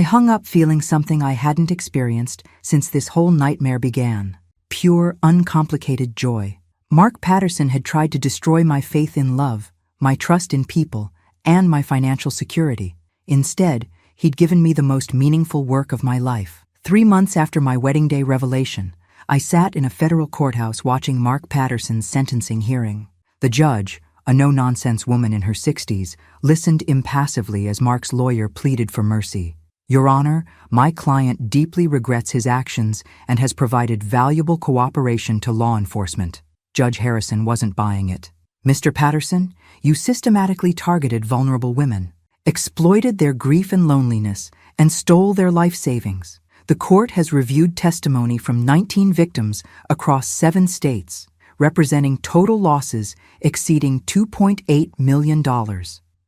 S1: hung up feeling something I hadn't experienced since this whole nightmare began. Pure, uncomplicated joy. Mark Patterson had tried to destroy my faith in love, my trust in people, and my financial security. Instead, he'd given me the most meaningful work of my life. 3 months after my wedding day revelation, I sat in a federal courthouse watching Mark Patterson's sentencing hearing. The judge, a no-nonsense woman in her 60s, listened impassively as Mark's lawyer pleaded for mercy. Your Honor, my client deeply regrets his actions and has provided valuable cooperation to law enforcement. Judge Harrison wasn't buying it. Mr. Patterson, you systematically targeted vulnerable women, exploited their grief and loneliness, and stole their life savings. The court has reviewed testimony from 19 victims across 7 states, representing total losses exceeding $2.8 million.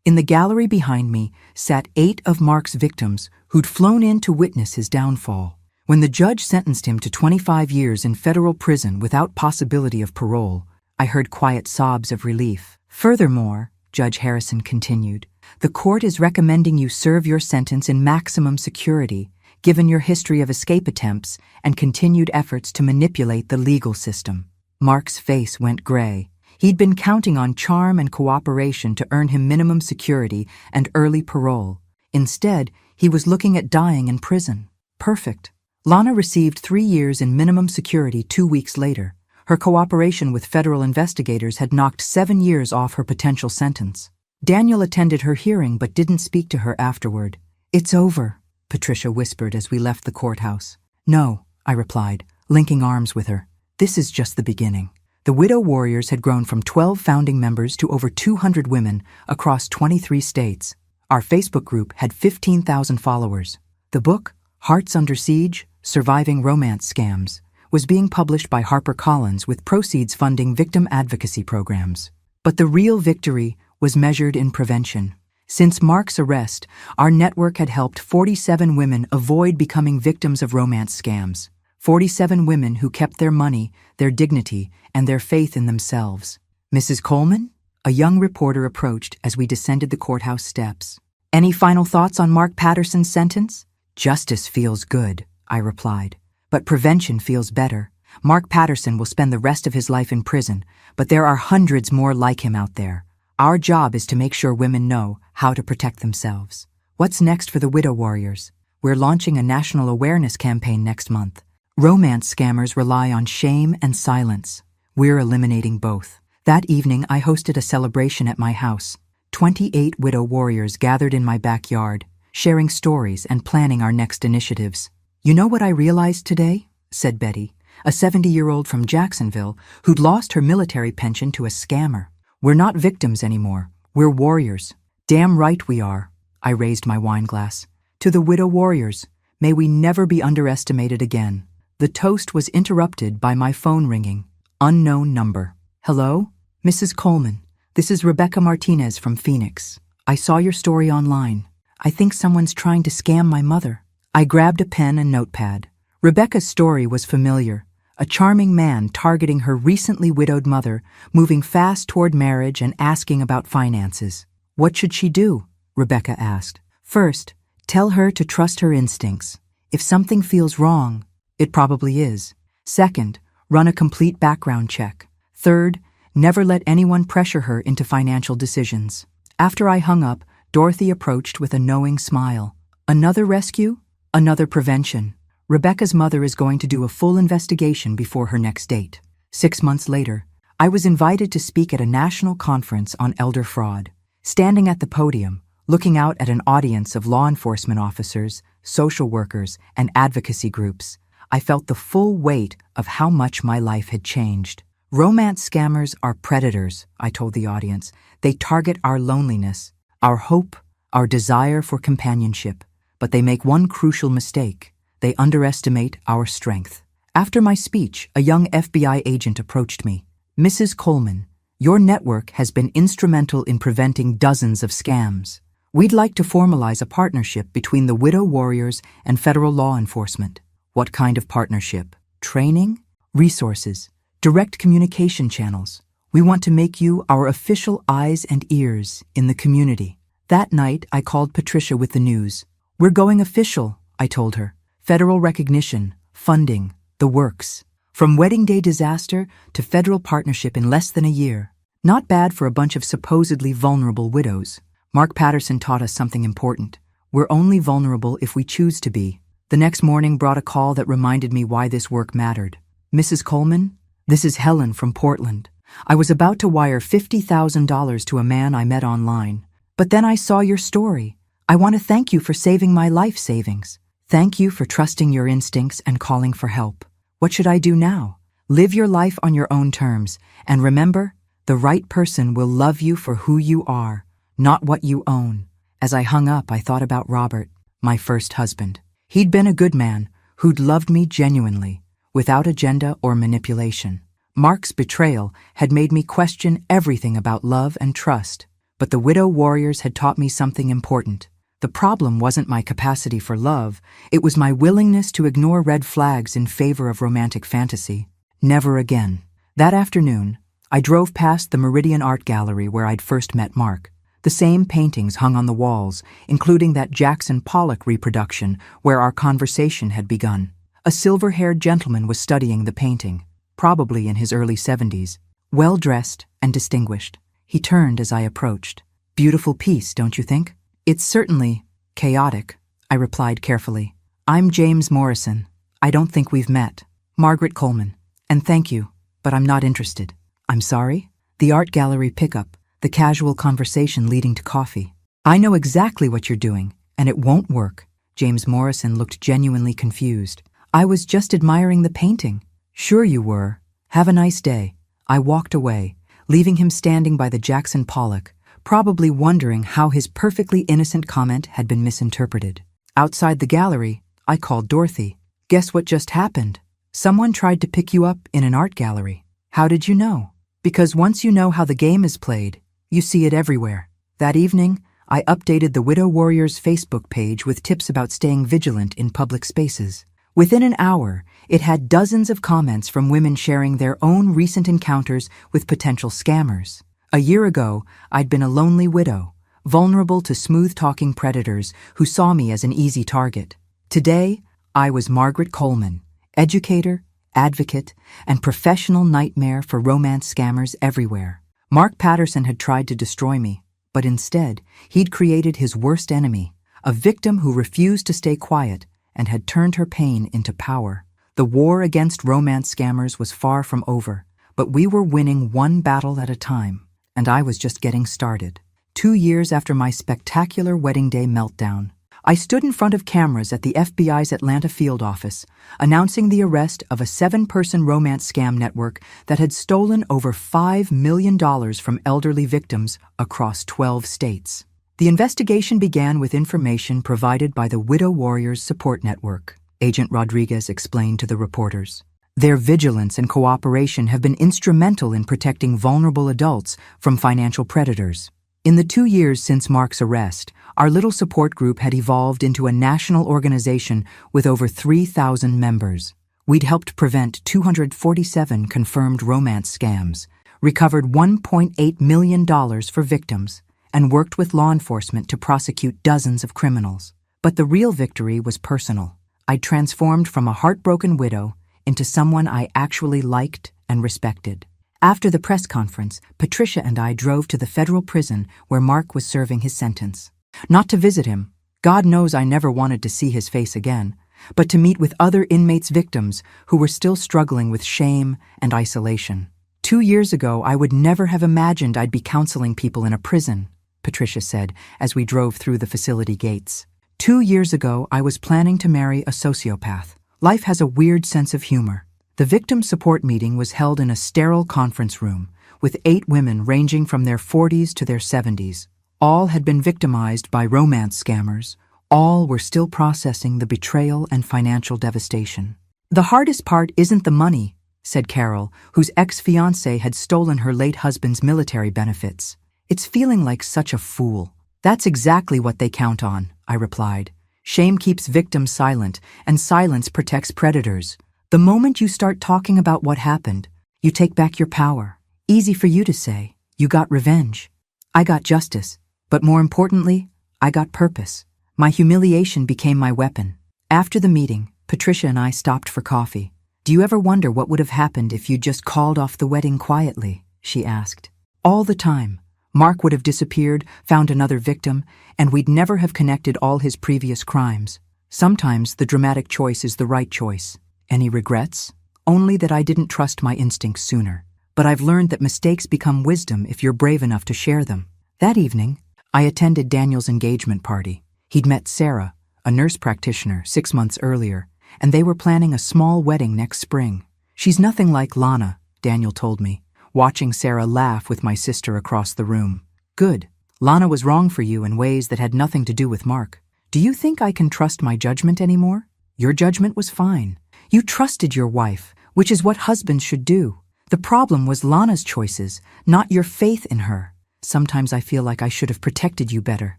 S1: In the gallery behind me sat 8 of Mark's victims who'd flown in to witness his downfall. When the judge sentenced him to 25 years in federal prison without possibility of parole, I heard quiet sobs of relief. Furthermore, Judge Harrison continued, the court is recommending you serve your sentence in maximum security, given your history of escape attempts and continued efforts to manipulate the legal system. Mark's face went gray. He'd been counting on charm and cooperation to earn him minimum security and early parole. Instead, he was looking at dying in prison. Perfect. Lana received 3 years in minimum security 2 weeks later. Her cooperation with federal investigators had knocked 7 years off her potential sentence. Daniel attended her hearing but didn't speak to her afterward. It's over, Patricia whispered as we left the courthouse. No, I replied, linking arms with her. This is just the beginning. The Widow Warriors had grown from 12 founding members to over 200 women across 23 states. Our Facebook group had 15,000 followers. The book, Hearts Under Siege, Surviving Romance Scams, was being published by HarperCollins with proceeds funding victim advocacy programs. But the real victory was measured in prevention. Since Mark's arrest, our network had helped 47 women avoid becoming victims of romance scams. 47 women who kept their money, their dignity, and their faith in themselves. Mrs. Coleman? A young reporter approached as we descended the courthouse steps. Any final thoughts on Mark Patterson's sentence? Justice feels good, I replied. But prevention feels better. Mark Patterson will spend the rest of his life in prison, but there are hundreds more like him out there. Our job is to make sure women know how to protect themselves. What's next for the Widow Warriors? We're launching a national awareness campaign next month. Romance scammers rely on shame and silence. We're eliminating both. That evening, I hosted a celebration at my house. 28 widow warriors gathered in my backyard, sharing stories and planning our next initiatives. You know what I realized today? Said Betty, a 70-year-old from Jacksonville who'd lost her military pension to a scammer. We're not victims anymore. We're warriors. Damn right we are. I raised my wine glass. To the widow warriors, may we never be underestimated again. The toast was interrupted by my phone ringing. Unknown number. Hello? Mrs. Coleman, this is Rebecca Martinez from Phoenix. I saw your story online. I think someone's trying to scam my mother. I grabbed a pen and notepad. Rebecca's story was familiar. A charming man targeting her recently widowed mother, moving fast toward marriage and asking about finances. What should she do? Rebecca asked. First, tell her to trust her instincts. If something feels wrong, it probably is. Second, run a complete background check. Third, never let anyone pressure her into financial decisions. After I hung up, Dorothy approached with a knowing smile. Another rescue? Another prevention. Rebecca's mother is going to do a full investigation before her next date. 6 months later, I was invited to speak at a national conference on elder fraud. Standing at the podium, looking out at an audience of law enforcement officers, social workers, and advocacy groups, I felt the full weight of how much my life had changed. Romance scammers are predators, I told the audience. They target our loneliness, our hope, our desire for companionship. But they make one crucial mistake. They underestimate our strength. After my speech, a young FBI agent approached me. Mrs. Coleman, your network has been instrumental in preventing dozens of scams. We'd like to formalize a partnership between the Widow Warriors and federal law enforcement. What kind of partnership? Training? Resources? Direct communication channels? We want to make you our official eyes and ears in the community." That night, I called Patricia with the news. "We're going official," I told her. "Federal recognition, funding, the works. From wedding day disaster to federal partnership in less than a year. Not bad for a bunch of supposedly vulnerable widows." Mark Patterson taught us something important. We're only vulnerable if we choose to be. The next morning brought a call that reminded me why this work mattered. "Mrs. Coleman, this is Helen from Portland. I was about to wire $50,000 to a man I met online. But then I saw your story. I want to thank you for saving my life savings. Thank you for trusting your instincts and calling for help. What should I do now? Live your life on your own terms. And remember, the right person will love you for who you are, not what you own." As I hung up, I thought about Robert, my first husband. He'd been a good man who'd loved me genuinely, without agenda or manipulation. Mark's betrayal had made me question everything about love and trust. But the widow warriors had taught me something important. The problem wasn't my capacity for love, it was my willingness to ignore red flags in favor of romantic fantasy. Never again. That afternoon, I drove past the Meridian Art Gallery where I'd first met Mark. The same paintings hung on the walls, including that Jackson Pollock reproduction where our conversation had begun. A silver-haired gentleman was studying the painting, probably in his early 70s, well-dressed and distinguished. He turned as I approached. "Beautiful piece, don't you think?" "It's certainly chaotic," I replied carefully. "I'm James Morrison. I don't think we've met." "Margaret Coleman. And thank you, but I'm not interested." "I'm sorry?" "The art gallery pickup, the casual conversation leading to coffee." "I know exactly what you're doing, and it won't work." James Morrison looked genuinely confused. "I was just admiring the painting." "Sure you were. Have a nice day." I walked away, leaving him standing by the Jackson Pollock, probably wondering how his perfectly innocent comment had been misinterpreted. Outside the gallery, I called Dorothy. "Guess what just happened? Someone tried to pick you up in an art gallery." "How did you know?" "Because once you know how the game is played, you see it everywhere." That evening, I updated the Widow Warriors Facebook page with tips about staying vigilant in public spaces. Within an hour, it had dozens of comments from women sharing their own recent encounters with potential scammers. A year ago, I'd been a lonely widow, vulnerable to smooth-talking predators who saw me as an easy target. Today, I was Margaret Coleman, educator, advocate, and professional nightmare for romance scammers everywhere. Mark Patterson had tried to destroy me, but instead, he'd created his worst enemy, a victim who refused to stay quiet and had turned her pain into power. The war against romance scammers was far from over, but we were winning one battle at a time, and I was just getting started. 2 years after my spectacular wedding day meltdown, I stood in front of cameras at the FBI's Atlanta field office, announcing the arrest of a 7-person romance scam network that had stolen over $5 million from elderly victims across 12 states. The investigation began with information provided by the Widow Warriors Support Network, Agent Rodriguez explained to the reporters. Their vigilance and cooperation have been instrumental in protecting vulnerable adults from financial predators. In the 2 years since Mark's arrest, our little support group had evolved into a national organization with over 3,000 members. We'd helped prevent 247 confirmed romance scams, recovered $1.8 million for victims, and worked with law enforcement to prosecute dozens of criminals. But the real victory was personal. I'd transformed from a heartbroken widow into someone I actually liked and respected. After the press conference, Patricia and I drove to the federal prison where Mark was serving his sentence. Not to visit him, God knows I never wanted to see his face again, but to meet with other inmates' victims who were still struggling with shame and isolation. 2 years ago, I would never have imagined I'd be counseling people in a prison, Patricia said as we drove through the facility gates. 2 years ago, I was planning to marry a sociopath. Life has a weird sense of humor. The victim support meeting was held in a sterile conference room with 8 women ranging from their 40s to their 70s. All had been victimized by romance scammers. All were still processing the betrayal and financial devastation. "The hardest part isn't the money," said Carol, whose ex-fiancé had stolen her late husband's military benefits. "It's feeling like such a fool." "That's exactly what they count on," I replied. "Shame keeps victims silent, and silence protects predators. The moment you start talking about what happened, you take back your power. Easy for you to say. You got revenge. I got justice. But more importantly, I got purpose. My humiliation became my weapon. After the meeting, Patricia and I stopped for coffee. Do you ever wonder what would have happened if you'd just called off the wedding quietly? She asked. All the time. Mark would have disappeared, found another victim, and we'd never have connected all his previous crimes. Sometimes the dramatic choice is the right choice. Any regrets? Only that I didn't trust my instincts sooner. But I've learned that mistakes become wisdom if you're brave enough to share them. That evening, I attended Daniel's engagement party. He'd met Sarah, a nurse practitioner, 6 months earlier, and they were planning a small wedding next spring. She's nothing like Lana, Daniel told me, watching Sarah laugh with my sister across the room. Good. Lana was wrong for you in ways that had nothing to do with Mark. Do you think I can trust my judgment anymore? Your judgment was fine. You trusted your wife, which is what husbands should do. The problem was Lana's choices, not your faith in her. Sometimes I feel like I should have protected you better.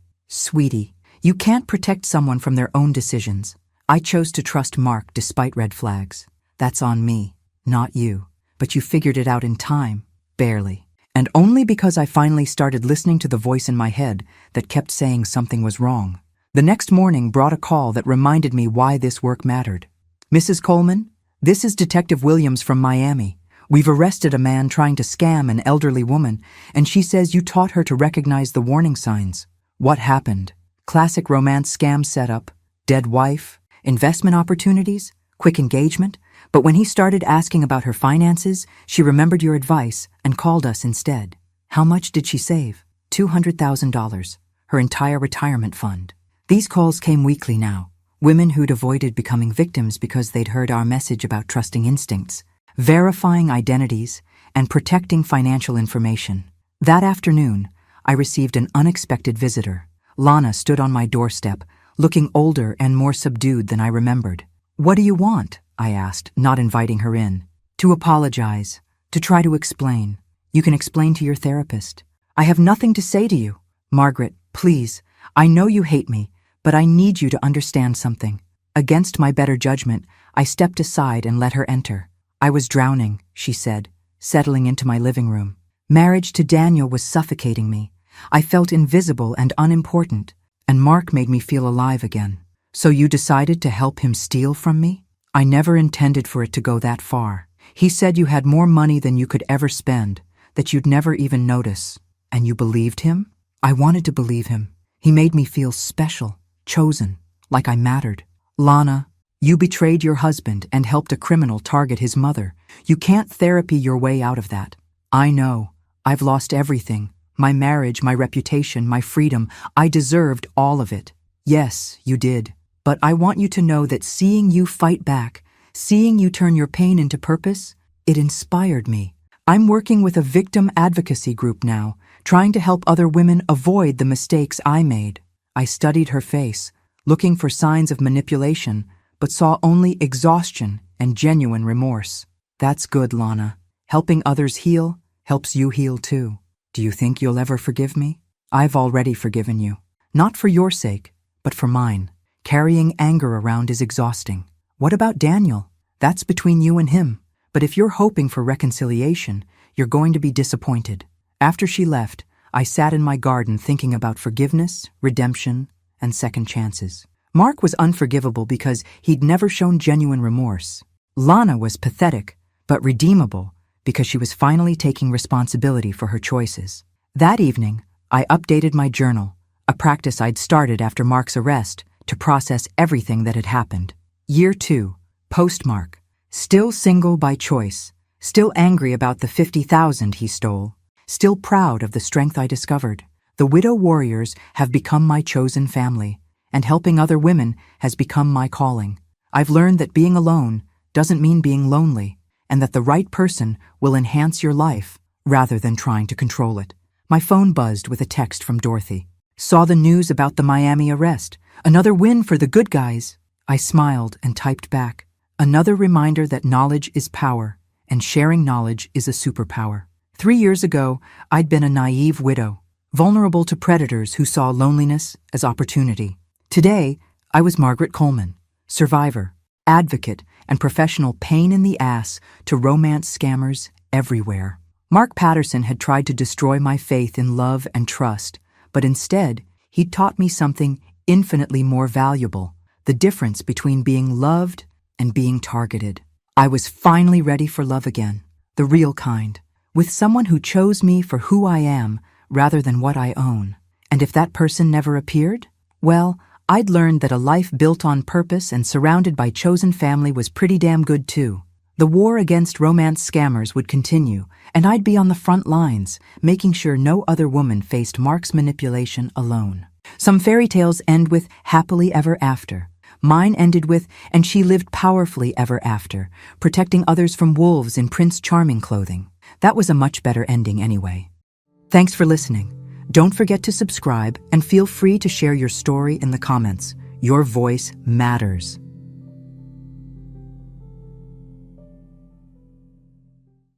S1: Sweetie, you can't protect someone from their own decisions. I chose to trust Mark despite red flags. That's on me, not you. But you figured it out in time, barely. And only because I finally started listening to the voice in my head that kept saying something was wrong. The next morning brought a call that reminded me why this work mattered. Mrs. Coleman, this is Detective Williams from Miami. We've arrested a man trying to scam an elderly woman, and she says you taught her to recognize the warning signs. What happened? Classic romance scam setup, dead wife, investment opportunities, quick engagement. But when he started asking about her finances, she remembered your advice and called us instead. How much did she save? $200,000, her entire retirement fund. These calls came weekly now. Women who'd avoided becoming victims because they'd heard our message about trusting instincts, verifying identities, and protecting financial information. That afternoon, I received an unexpected visitor. Lana stood on my doorstep, looking older and more subdued than I remembered. What do you want? I asked, not inviting her in. To apologize, to try to explain. You can explain to your therapist. I have nothing to say to you. Margaret, please, I know you hate me, but I need you to understand something. Against my better judgment, I stepped aside and let her enter. I was drowning, she said, settling into my living room. Marriage to Daniel was suffocating me. I felt invisible and unimportant, and Mark made me feel alive again. So you decided to help him steal from me? I never intended for it to go that far. He said you had more money than you could ever spend, that you'd never even notice. And you believed him? I wanted to believe him. He made me feel special, chosen, like I mattered. Lana, you betrayed your husband and helped a criminal target his mother. You can't therapy your way out of that. I know. I've lost everything. My marriage, my reputation, my freedom. I deserved all of it. Yes, you did. But I want you to know that seeing you fight back, seeing you turn your pain into purpose, it inspired me. I'm working with a victim advocacy group now, trying to help other women avoid the mistakes I made. I studied her face, looking for signs of manipulation, but saw only exhaustion and genuine remorse. That's good, Lana. Helping others heal helps you heal too. Do you think you'll ever forgive me? I've already forgiven you. Not for your sake, but for mine. Carrying anger around is exhausting. What about Daniel? That's between you and him. But if you're hoping for reconciliation, you're going to be disappointed. After she left, I sat in my garden thinking about forgiveness, redemption, and second chances. Mark was unforgivable because he'd never shown genuine remorse. Lana was pathetic, but redeemable because she was finally taking responsibility for her choices. That evening, I updated my journal, a practice I'd started after Mark's arrest to process everything that had happened. Year 2, postmark. Still single by choice, still angry about the $50,000 he stole, still proud of the strength I discovered. The widow warriors have become my chosen family, and helping other women has become my calling. I've learned that being alone doesn't mean being lonely, and that the right person will enhance your life rather than trying to control it. My phone buzzed with a text from Dorothy. Saw the news about the Miami arrest. Another win for the good guys. I smiled and typed back. Another reminder that knowledge is power, and sharing knowledge is a superpower. 3 years ago, I'd been a naive widow, vulnerable to predators who saw loneliness as opportunity. Today, I was Margaret Coleman, survivor, advocate, and professional pain in the ass to romance scammers everywhere. Mark Patterson had tried to destroy my faith in love and trust, but instead, he'd taught me something infinitely more valuable: the difference between being loved and being targeted. I was finally ready for love again, the real kind, with someone who chose me for who I am rather than what I own. And if that person never appeared, well, I'd learned that a life built on purpose and surrounded by chosen family was pretty damn good too. The war against romance scammers would continue, and I'd be on the front lines, making sure no other woman faced Mark's manipulation alone. Some fairy tales end with happily ever after. Mine ended with, and she lived powerfully ever after, protecting others from wolves in Prince Charming clothing. That was a much better ending anyway. Thanks for listening. Don't forget to subscribe and feel free to share your story in the comments. Your voice matters.